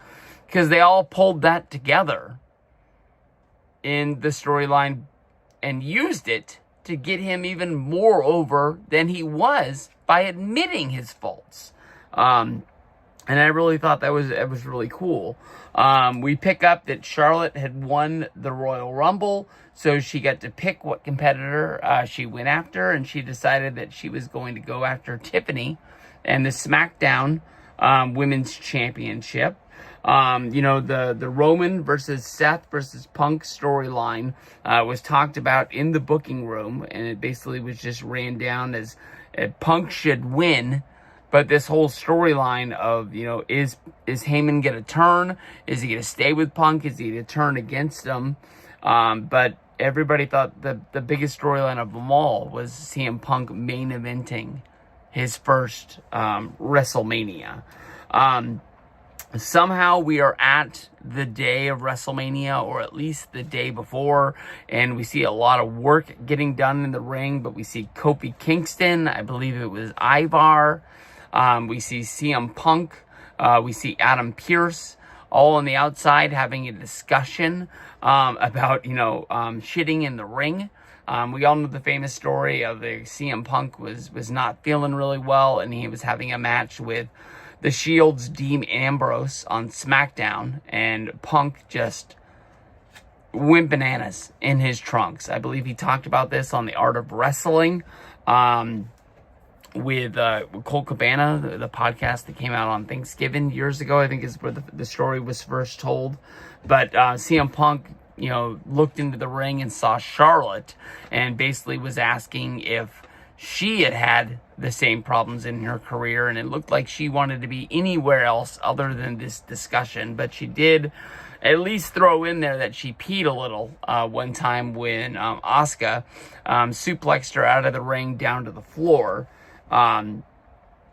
because they all pulled that together in the storyline and used it to get him even more over than he was by admitting his faults. And I really thought that was really cool. We pick up that Charlotte had won the Royal Rumble, so she got to pick what competitor she went after, and she decided that she was going to go after Tiffany and the SmackDown Women's Championship. The Roman versus Seth versus Punk storyline was talked about in the booking room, and it basically was just ran down as Punk should win. But this whole storyline of, is Heyman going to turn? Is he going to stay with Punk? Is he going to turn against him? But everybody thought the biggest storyline of them all was CM Punk main eventing his first WrestleMania. Somehow we are at the day of WrestleMania, or at least the day before, and we see a lot of work getting done in the ring. But we see Kofi Kingston, I believe it was Ivar. We see CM Punk. We see Adam Pearce, all on the outside having a discussion about, shitting in the ring. We all know the famous story of the CM Punk was not feeling really well, and he was having a match with the Shield's Dean Ambrose on SmackDown, and Punk just went bananas in his trunks. I believe he talked about this on The Art of Wrestling. with Colt Cabana, the podcast that came out on Thanksgiving years ago, I think is where the story was first told. But CM Punk, looked into the ring and saw Charlotte and basically was asking if she had the same problems in her career, and it looked like she wanted to be anywhere else other than this discussion. But she did at least throw in there that she peed a little one time when Asuka suplexed her out of the ring down to the floor. And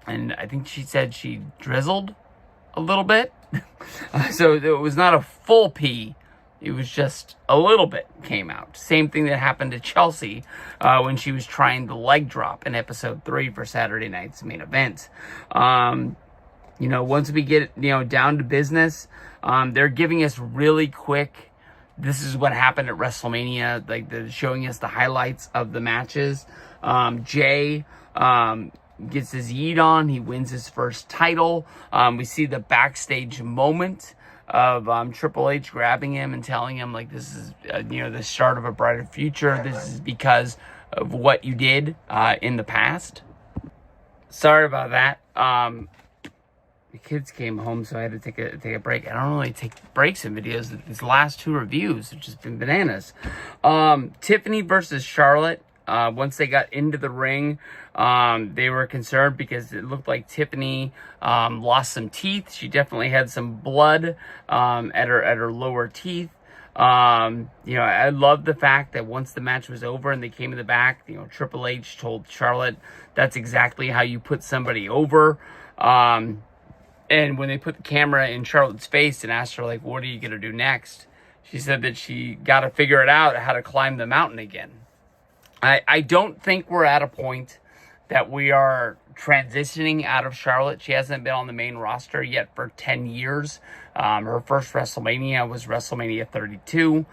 I think she said she drizzled a little bit. So it was not a full pee. It was just a little bit came out. Same thing that happened to Chelsea when she was trying the leg drop in episode 3 for Saturday night's main event. Once we get, down to business, they're giving us really quick, this is what happened at WrestleMania, like they're showing us the highlights of the matches. Jay gets his yeet on. He wins his first title. We see the backstage moment of Triple H grabbing him and telling him, like, this is, the start of a brighter future. This is because of what you did in the past. Sorry about that. The kids came home, so I had to take a break. I don't really take breaks in videos. These last 2 reviews have just been bananas. Tiffany versus Charlotte. Once they got into the ring, they were concerned because it looked like Tiffany lost some teeth. She definitely had some blood at her lower teeth. I love the fact that once the match was over and they came in the back, Triple H told Charlotte that's exactly how you put somebody over. And when they put the camera in Charlotte's face and asked her, like, what are you going to do next? She said that she got to figure it out how to climb the mountain again. I don't think we're at a point that we are transitioning out of Charlotte. She hasn't been on the main roster yet for 10 years. Her first WrestleMania was WrestleMania 32.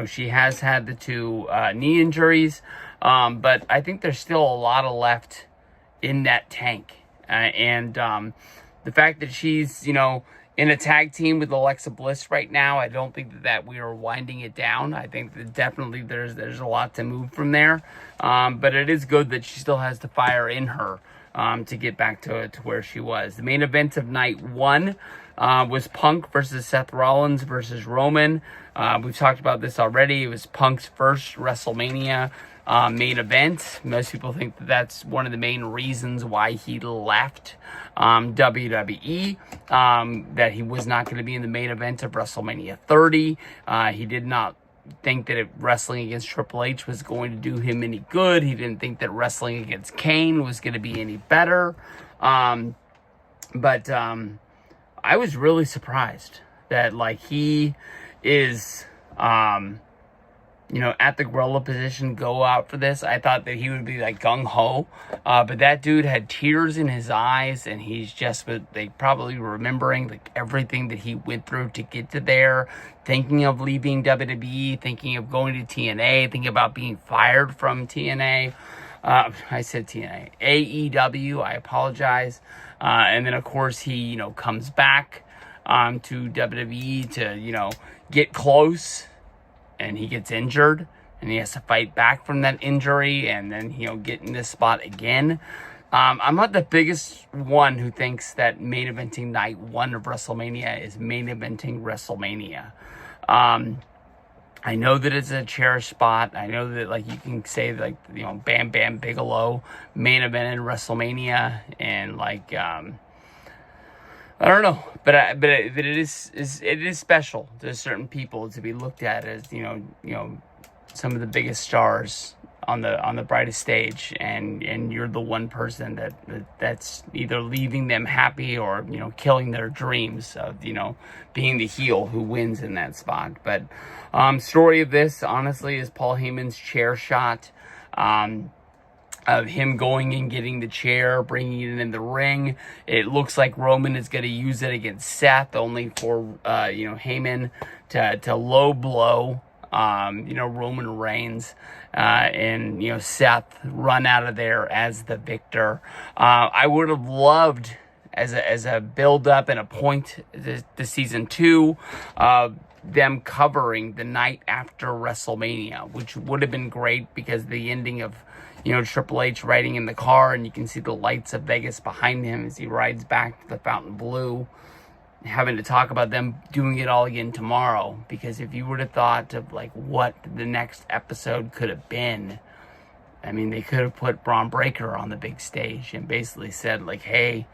She has had the 2 knee injuries. But I think there's still a lot of left in that tank. The fact that she's, in a tag team with Alexa Bliss right now, I don't think that we are winding it down. I think that definitely there's a lot to move from there. But it is good that she still has the fire in her to get back to where she was. The main event of night 1 was Punk versus Seth Rollins versus Roman. We've talked about this already. It was Punk's first WrestleMania main event. Most people think that that's one of the main reasons why he left WWE, that he was not going to be in the main event of WrestleMania 30. He did not think that wrestling against Triple H was going to do him any good. He didn't think that wrestling against Kane was going to be any better. But I was really surprised that, like, he is at the gorilla position, go out for this. I thought that he would be like gung-ho, but that dude had tears in his eyes, and he's just, probably remembering like everything that he went through to get to there, thinking of leaving WWE, thinking of going to TNA, thinking about being fired from TNA. I said TNA. AEW, I apologize. And then, of course, he, comes back to WWE to, get close, and he gets injured, and he has to fight back from that injury, and then get in this spot again. I'm not the biggest one who thinks that main eventing night 1 of WrestleMania is main eventing WrestleMania. I know that it's a cherished spot. I know that, like, you can say, like, Bam Bam Bigelow main evented WrestleMania, and like, I don't know, but it is special to certain people to be looked at as some of the biggest stars on the brightest stage, and you're the one person that's either leaving them happy or killing their dreams of being the heel who wins in that spot. But story of this honestly is Paul Heyman's chair shot. Of him going and getting the chair, bringing it in the ring. It looks like Roman is going to use it against Seth, only for, Heyman to low blow, Roman Reigns, and, Seth run out of there as the victor. I would have loved, as a build up and a point to season 2. Them covering the night after WrestleMania, which would have been great because the ending of, Triple H riding in the car, and you can see the lights of Vegas behind him as he rides back to the Fontainebleau, having to talk about them doing it all again tomorrow. Because if you would have thought of like what the next episode could have been, I mean, they could have put Braun Breaker on the big stage and basically said like, hey,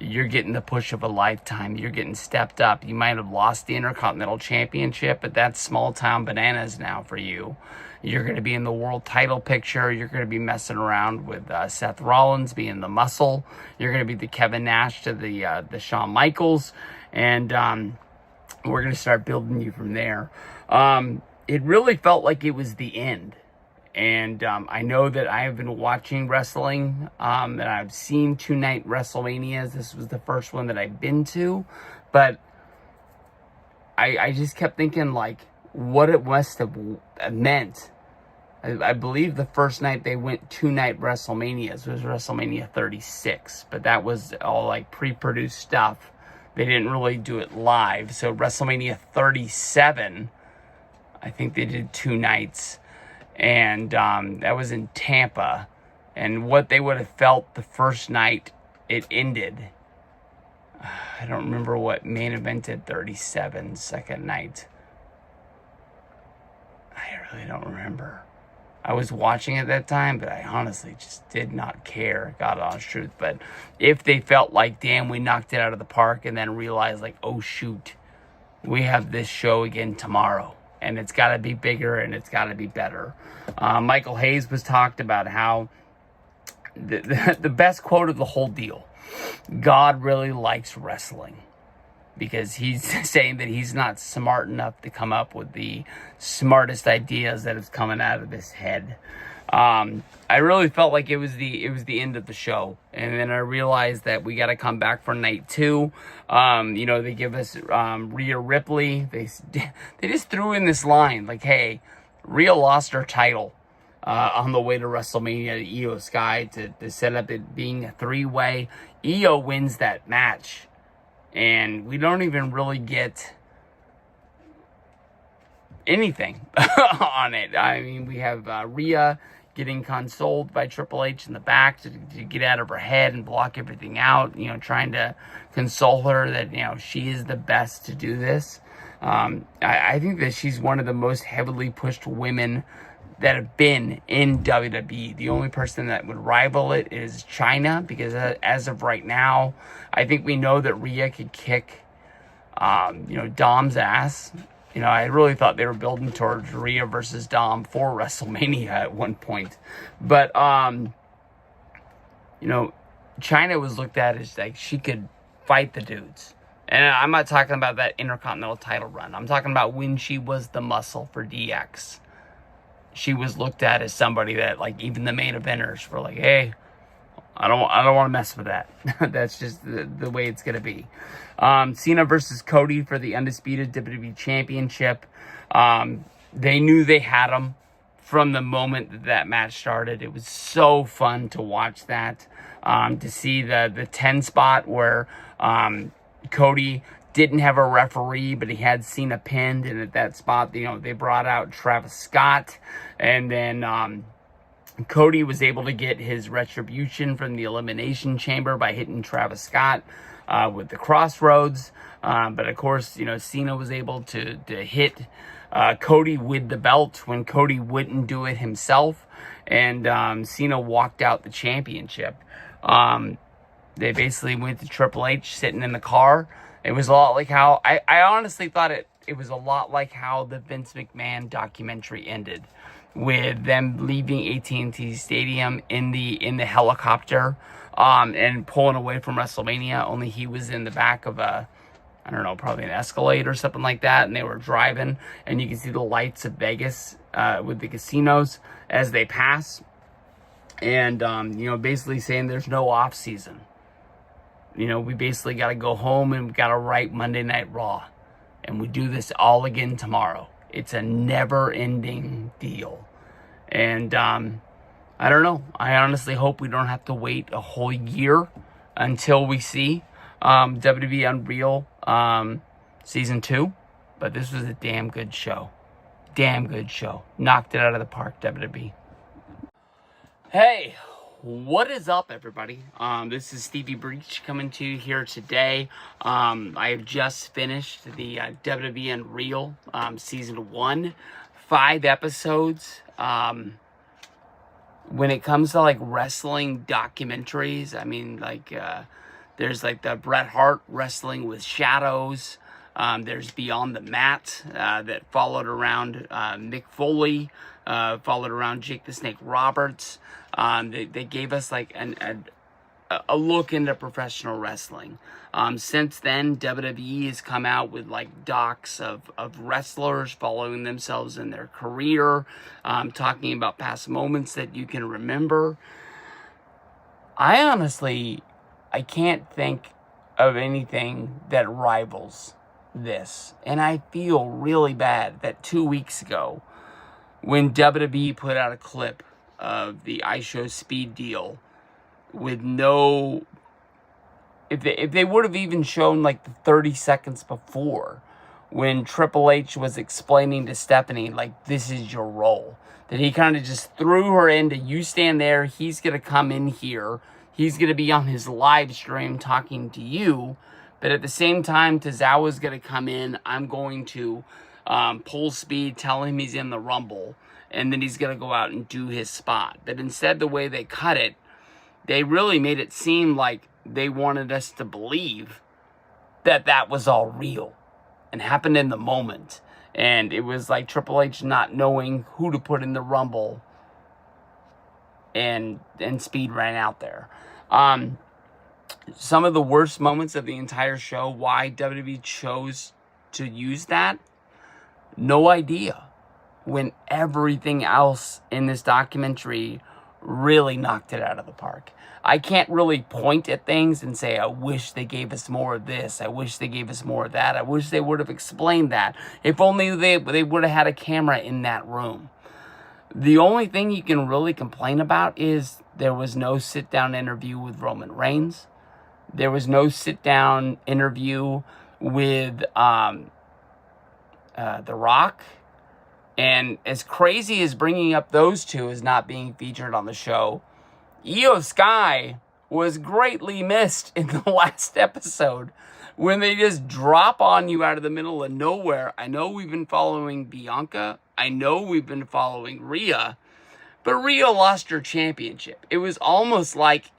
you're getting the push of a lifetime. You're getting stepped up. You might have lost the Intercontinental Championship, but that's small town bananas now for you. You're going to be in the world title picture. You're going to be messing around with Seth Rollins being the muscle. You're going to be the Kevin Nash to the Shawn Michaels. And we're going to start building you from there. It really felt like it was the end. And I know that I have been watching wrestling, and I've seen 2-night WrestleManias. This was the first one that I've been to. But I just kept thinking, like, what it must have meant. I believe the first night they went 2-night WrestleManias was WrestleMania 36. But that was all, like, pre-produced stuff. They didn't really do it live. So WrestleMania 37, I think they did 2 nights. And that was in Tampa. And what they would have felt the first night it ended. I don't remember what main evented 37 second night. I really don't remember. I was watching at that time, but I honestly just did not care. God honest truth. But if they felt like, damn, we knocked it out of the park, and then realized like, oh shoot, we have this show again tomorrow. And it's got to be bigger, and it's got to be better. Michael Hayes was talked about how the best quote of the whole deal, God really likes wrestling. Because he's saying that he's not smart enough to come up with the smartest ideas that is coming out of his head. I really felt like it was the end of the show. And then I realized that we got to come back for night 2. They give us Rhea Ripley. They just threw in this line like, hey, Rhea lost her title on the way to WrestleMania to Io Sky to set up it being a 3-way. Io wins that match. And we don't even really get anything on it. I mean, we have Rhea getting consoled by Triple H in the back to get out of her head and block everything out, trying to console her that, she is the best to do this. I think that she's one of the most heavily pushed women that have been in WWE. The only person that would rival it is China, because as of right now, I think we know that Rhea could kick, Dom's ass. I really thought they were building towards Rhea versus Dom for WrestleMania at one point. But, China was looked at as like she could fight the dudes. And I'm not talking about that Intercontinental title run. I'm talking about when she was the muscle for DX. She was looked at as somebody that, like, even the main eventers were like, hey, I don't want to mess with that. That's just the way it's going to be. Cena versus Cody for the undisputed WWE Championship. They knew they had him from the moment that match started. It was so fun to watch that. To see the 10 spot where Cody didn't have a referee, but he had Cena pinned, and at that spot, they brought out Travis Scott, and then Cody was able to get his retribution from the Elimination Chamber by hitting Travis Scott with the Crossroads, but of course, Cena was able to hit Cody with the belt when Cody wouldn't do it himself, and Cena walked out the championship. They basically went to Triple H sitting in the car. It was a lot like how, I honestly thought it was a lot like how the Vince McMahon documentary ended, with them leaving AT&T Stadium in the helicopter, and pulling away from WrestleMania, only he was in the back of probably an Escalade or something like that, and they were driving, and you can see the lights of Vegas, with the casinos as they pass, and, basically saying there's no off season. We basically got to go home and we got to write Monday Night Raw. And we do this all again tomorrow. It's a never-ending deal. And I don't know. I honestly hope we don't have to wait a whole year until we see WWE Unreal Season 2. But this was a damn good show. Damn good show. Knocked it out of the park, WWE. Hey, what is up, everybody? This is Stevie Breach coming to you here today. I have just finished the WWE Unreal Season 1. 5 episodes. When it comes to, like, wrestling documentaries, I mean, like, there's, like, the Bret Hart Wrestling with Shadows. There's Beyond the Mat that followed around Mick Foley, followed around Jake the Snake Roberts. They gave us like a look into professional wrestling. Since then, WWE has come out with like docs of wrestlers following themselves in their career, talking about past moments that you can remember. I can't think of anything that rivals this. And I feel really bad that 2 weeks ago, when WWE put out a clip of the iShow Speed deal with no... If they would have even shown like the 30 seconds before, when Triple H was explaining to Stephanie, like, this is your role. That he kind of just threw her into, you stand there, he's going to come in here, he's going to be on his live stream talking to you. But at the same time, Tozawa's going to come in. I'm going to pull Speed, tell him he's in the Rumble, and then he's going to go out and do his spot. But instead, the way they cut it, they really made it seem like they wanted us to believe that that was all real and happened in the moment. And it was like Triple H not knowing who to put in the Rumble, and Speed ran out there. Some of the worst moments of the entire show, why WWE chose to use that, no idea. When everything else in this documentary really knocked it out of the park. I can't really point at things and say, I wish they gave us more of this. I wish they gave us more of that. I wish they would have explained that. If only they would have had a camera in that room. The only thing you can really complain about is there was no sit-down interview with Roman Reigns. There was no sit-down interview with The Rock. And as crazy as bringing up those two as not being featured on the show, Io Sky was greatly missed in the last episode when they just drop on you out of the middle of nowhere. I know we've been following Bianca. I know we've been following Rhea. But Rhea lost her championship. It was almost like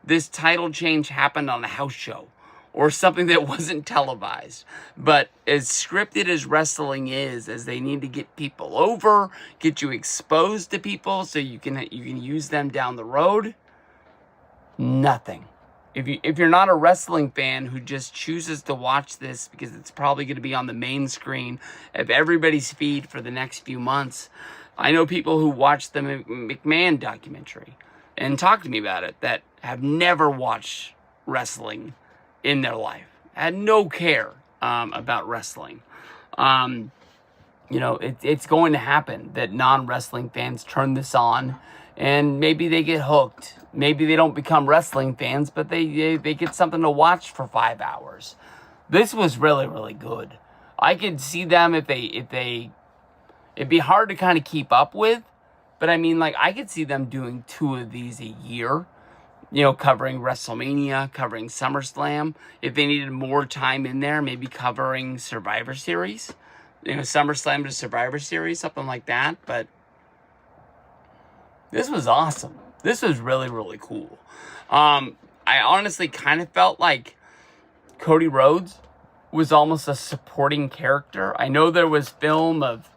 this title change happened on a house show or something that wasn't televised. But as scripted as wrestling is, as they need to get people over, get you exposed to people so you can use them down the road, nothing. If you're not a wrestling fan who just chooses to watch this because it's probably going to be on the main screen of everybody's feed for the next few months, I know people who watched the McMahon documentary and talked to me about it that have never watched wrestling in their life, had no care about wrestling. It's going to happen that non-wrestling fans turn this on and maybe they get hooked. Maybe they don't become wrestling fans, but they get something to watch for 5 hours. This was really, really good. I could see them if they it'd be hard to kind of keep up with, but I mean, like, I could see them doing 2 of these a year, covering WrestleMania, covering SummerSlam. If they needed more time in there, maybe covering Survivor Series, SummerSlam to Survivor Series, something like that. But this was awesome. This was really, really cool. I honestly kind of felt like Cody Rhodes was almost a supporting character. I know there was film of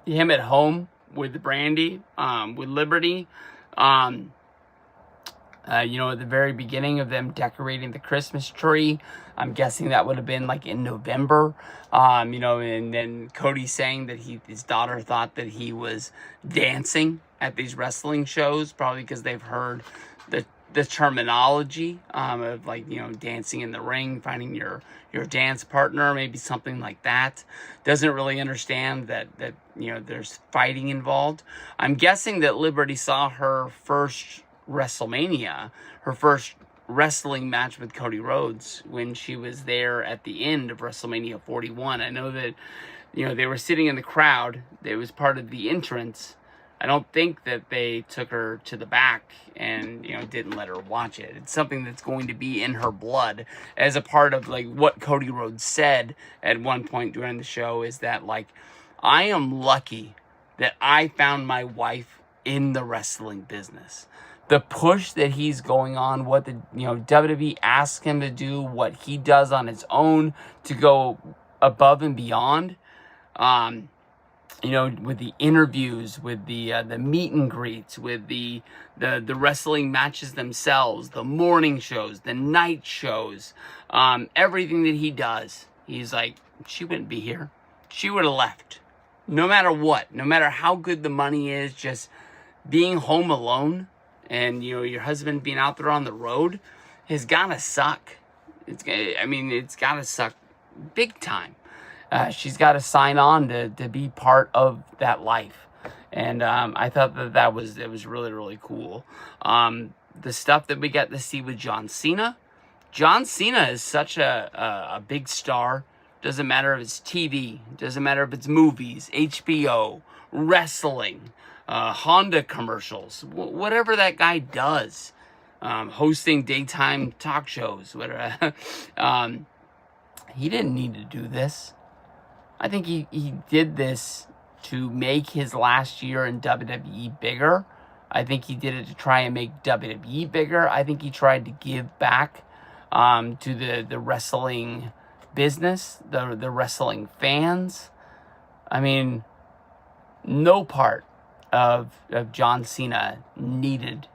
him at home with Brandy, with Liberty, at the very beginning of them decorating the Christmas tree. I'm guessing that would have been like in November, and then Cody saying that his daughter thought that he was dancing at these wrestling shows, probably because they've heard the terminology of dancing in the ring, finding your dance partner, maybe something like that. Doesn't really understand that there's fighting involved. I'm guessing that Liberty saw her first WrestleMania, her first wrestling match with Cody Rhodes when she was there at the end of WrestleMania 41. I know that, they were sitting in the crowd. It was part of the entrance. I don't think that they took her to the back and, didn't let her watch it. It's something that's going to be in her blood as a part of, like, what Cody Rhodes said at one point during the show is that, like, I am lucky that I found my wife in the wrestling business. The push that he's going on, what the, WWE asks him to do, what he does on his own to go above and beyond, with the interviews, with the meet and greets, with the wrestling matches themselves, the morning shows, the night shows, everything that he does. He's like, she wouldn't be here. She would have left. No matter what, no matter how good the money is, just being home alone and, your husband being out there on the road has got to suck. It's got to suck big time. She's got to sign on to be part of that life. And I thought it was really, really cool. The stuff that we got to see with John Cena. John Cena is such a big star. Doesn't matter if it's TV. Doesn't matter if it's movies, HBO, wrestling, Honda commercials. Whatever that guy does. Hosting daytime talk shows. Whatever. He didn't need to do this. I think he did this to make his last year in WWE bigger. I think he did it to try and make WWE bigger. I think he tried to give back to the wrestling business, the wrestling fans. I mean, no part of John Cena needed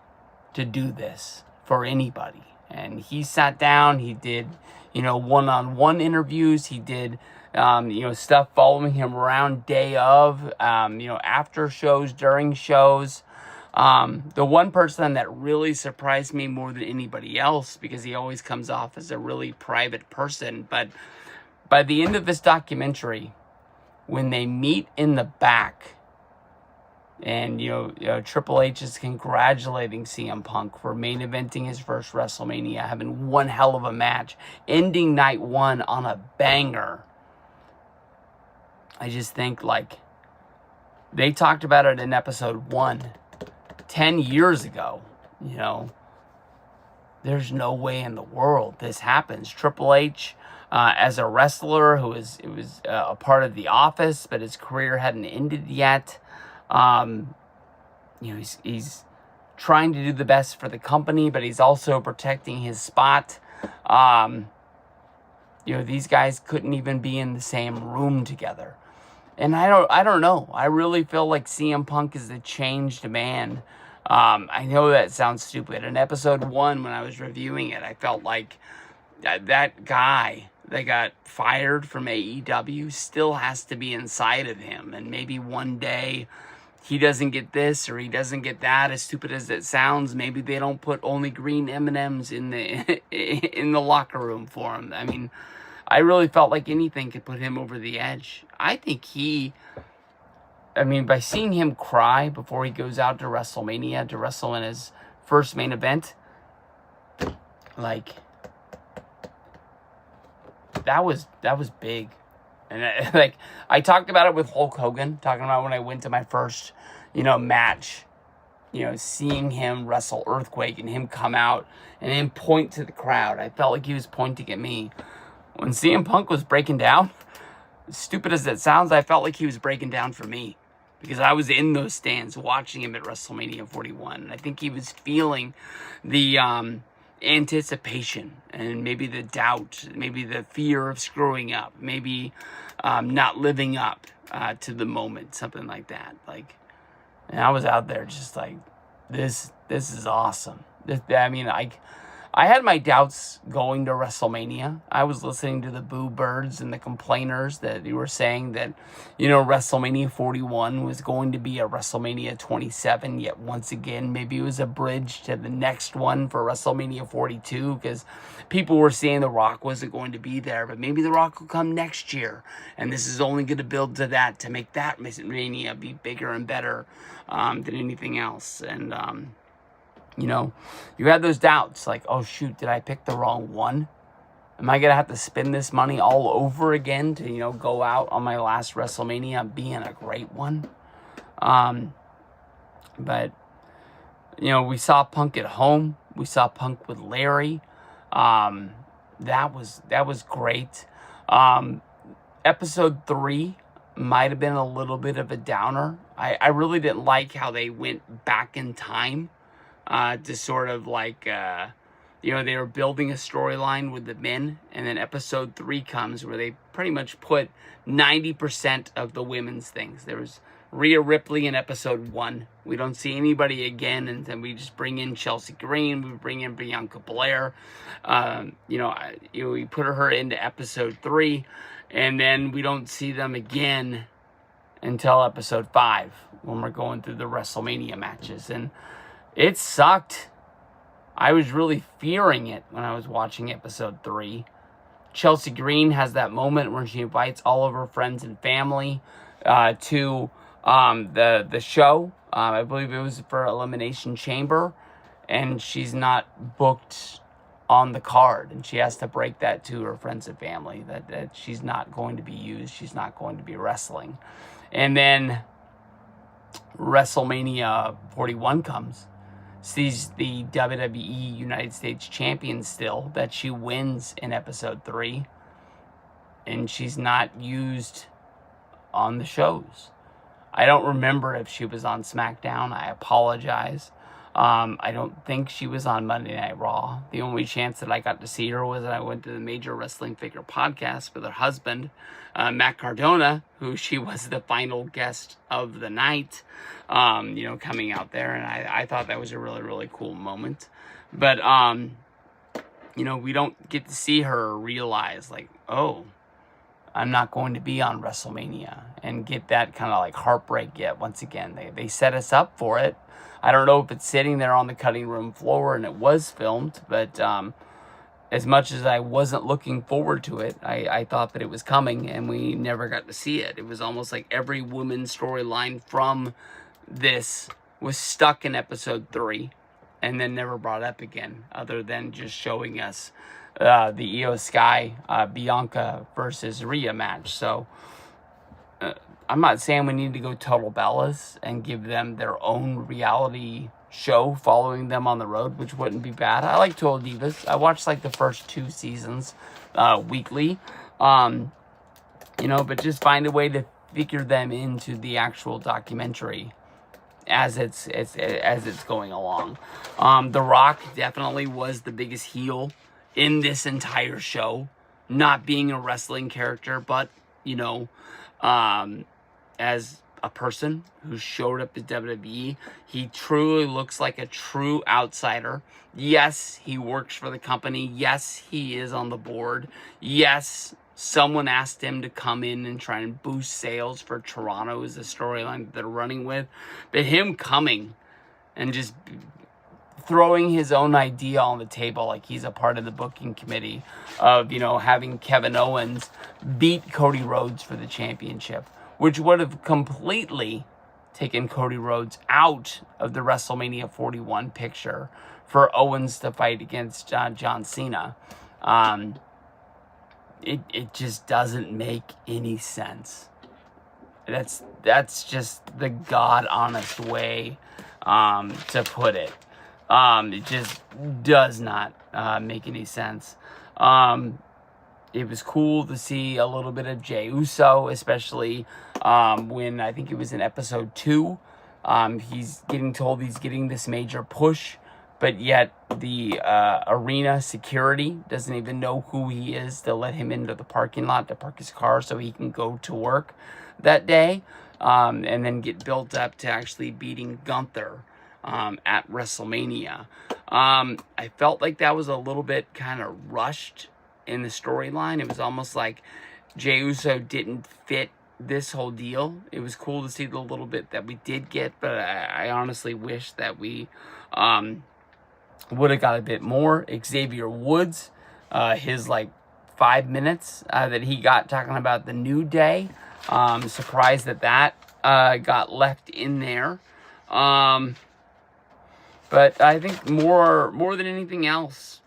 to do this for anybody. And he sat down, he did, one-on-one interviews, he did stuff following him around day of, after shows, during shows. The one person that really surprised me more than anybody else, because he always comes off as a really private person, but by the end of this documentary, when they meet in the back, and, Triple H is congratulating CM Punk for main eventing his first WrestleMania, having one hell of a match, ending night one on a banger. I just think, like, they talked about it in episode 1, 10 years ago, There's no way in the world this happens. Triple H, as a wrestler who was a part of The Office, but his career hadn't ended yet. He's trying to do the best for the company, but he's also protecting his spot. These guys couldn't even be in the same room together. And I don't know. I really feel like CM Punk is a changed man. I know that sounds stupid. In episode 1, when I was reviewing it, I felt like that guy that got fired from AEW still has to be inside of him. And maybe one day he doesn't get this or he doesn't get that. As stupid as it sounds, maybe they don't put only green M&Ms in the locker room for him. I mean, I really felt like anything could put him over the edge. I think by seeing him cry before he goes out to WrestleMania to wrestle in his first main event, like, that was big. And I talked about it with Hulk Hogan, talking about when I went to my first, match, seeing him wrestle Earthquake and him come out and him point to the crowd. I felt like he was pointing at me. When CM Punk was breaking down, as stupid as it sounds, I felt like he was breaking down for me, because I was in those stands watching him at WrestleMania 41. And I think he was feeling the anticipation and maybe the doubt, maybe the fear of screwing up, maybe not living up to the moment, something like that. Like, and I was out there just like, this is awesome. I had my doubts going to WrestleMania. I was listening to the boo birds and the complainers that you were saying that, WrestleMania 41 was going to be a WrestleMania 27, yet once again, maybe it was a bridge to the next one for WrestleMania 42, because people were saying The Rock wasn't going to be there, but maybe The Rock will come next year, and this is only going to build to that, to make that Mania be bigger and better than anything else. And You know, you had those doubts like, oh shoot, did I pick the wrong one? Am I going to have to spend this money all over again to, go out on my last WrestleMania being a great one? But, we saw Punk at home. We saw Punk with Larry. That was great. Episode 3 might have been a little bit of a downer. I really didn't like how they went back in time to sort of like... they were building a storyline with the men, and then episode 3 comes where they pretty much put 90% of the women's things. There was Rhea Ripley in episode 1. We don't see anybody again, and then we just bring in Chelsea Green, we bring in Bianca Belair. We put her into episode 3, and then we don't see them again until episode 5 when we're going through the WrestleMania matches, and it sucked. I was really fearing it when I was watching episode 3. Chelsea Green has that moment where she invites all of her friends and family to the show. I believe it was for Elimination Chamber, and she's not booked on the card, and she has to break that to her friends and family that she's not going to be used. She's not going to be wrestling. And then WrestleMania 41 comes. Sees the WWE United States champion still, that she wins in episode 3, and she's not used on the shows. I don't remember if she was on SmackDown. I apologize. I don't think she was on Monday Night Raw. The only chance that I got to see her was that I went to the Major Wrestling Figure podcast with her husband, Matt Cardona, who she was the final guest of the night, coming out there. And I thought that was a really, really cool moment. But, we don't get to see her realize, like, oh, I'm not going to be on WrestleMania, and get that kind of like heartbreak yet. Once again, they set us up for it. I don't know if it's sitting there on the cutting room floor and it was filmed, but as much as I wasn't looking forward to it, I thought that it was coming, and we never got to see it. It was almost like every woman's storyline from this was stuck in episode 3 and then never brought up again, other than just showing us the Io Sky Bianca versus Rhea match. So I'm not saying we need to go total Bellas and give them their own reality show following them on the road, which wouldn't be bad. I like Total Divas. I watched like the first 2 seasons weekly, but just find a way to figure them into the actual documentary as it's going along. The Rock definitely was the biggest heel in this entire show, not being a wrestling character, but as a person who showed up at WWE, he truly looks like a true outsider. Yes, he works for the company. Yes, he is on the board. Yes, someone asked him to come in and try and boost sales for Toronto is the storyline that they're running with. But him coming and just throwing his own idea on the table, like he's a part of the booking committee of, having Kevin Owens beat Cody Rhodes for the championship, which would have completely taken Cody Rhodes out of the WrestleMania 41 picture for Owens to fight against John Cena. It just doesn't make any sense. That's just the God honest way to put it. It just does not make any sense. It was cool to see a little bit of Jey Uso, especially when I think it was in episode 2. He's getting told he's getting this major push, but yet the arena security doesn't even know who he is to let him into the parking lot to park his car so he can go to work that day, and then get built up to actually beating Gunther at WrestleMania. I felt like that was a little bit kind of rushed in the storyline. It was almost like Jey Uso didn't fit this whole deal. It was cool to see the little bit that we did get, but I honestly wish that we would have got a bit more. Xavier Woods, his 5 minutes that he got talking about the New Day, surprised that got left in there. But But I think more than anything else,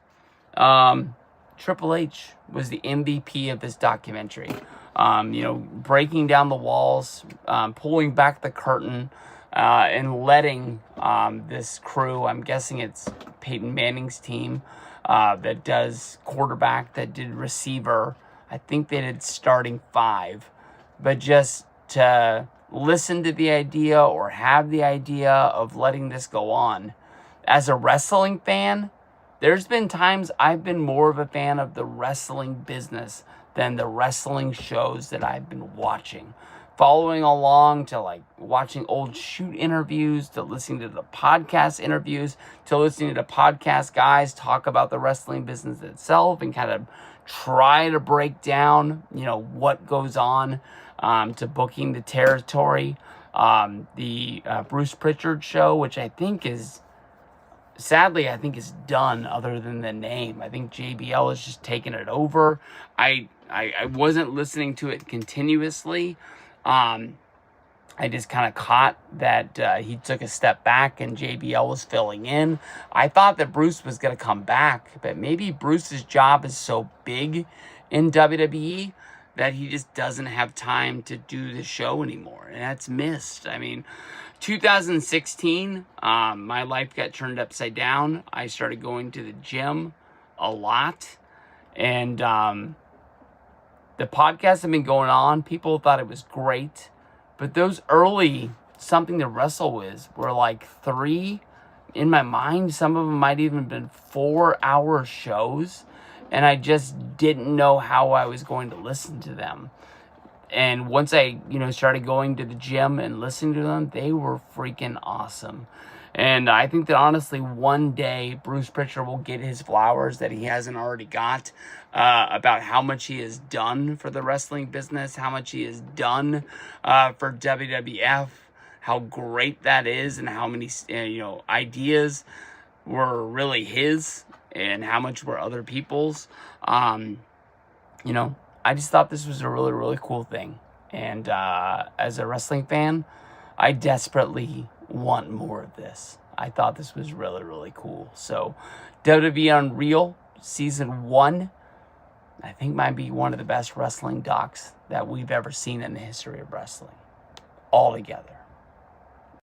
Triple H was the MVP of this documentary. Breaking down the walls, pulling back the curtain, and letting this crew, I'm guessing it's Peyton Manning's team, that does quarterback, that did receiver. I think they did starting 5. But just to listen to the idea or have the idea of letting this go on. As a wrestling fan, there's been times I've been more of a fan of the wrestling business than the wrestling shows that I've been watching. Following along to like watching old shoot interviews, to listening to the podcast interviews, to listening to podcast guys talk about the wrestling business itself and kind of try to break down, what goes on, to booking the territory. The Bruce Pritchard show, which I think is done other than the name. I think JBL is just taking it over. I wasn't listening to it continuously. I just kind of caught that he took a step back and JBL was filling in. I thought that Bruce was going to come back, but maybe Bruce's job is so big in WWE that he just doesn't have time to do the show anymore. And that's missed. I mean, 2016, my life got turned upside down. I started going to the gym a lot. And the podcast had been going on. People thought it was great. But those early Something to Wrestle With were like 3. In my mind, some of them might even have been 4-hour shows. And I just didn't know how I was going to listen to them. And once I, started going to the gym and listening to them, they were freaking awesome. And I think that honestly, one day, Bruce Pritchard will get his flowers that he hasn't already got, about how much he has done for the wrestling business, how much he has done for WWF, how great that is, and how many, ideas were really his and how much were other people's. I just thought this was a really, really cool thing. And as a wrestling fan, I desperately want more of this. I thought this was really, really cool. So WWE Unreal Season 1, I think might be one of the best wrestling docs that we've ever seen in the history of wrestling. All together.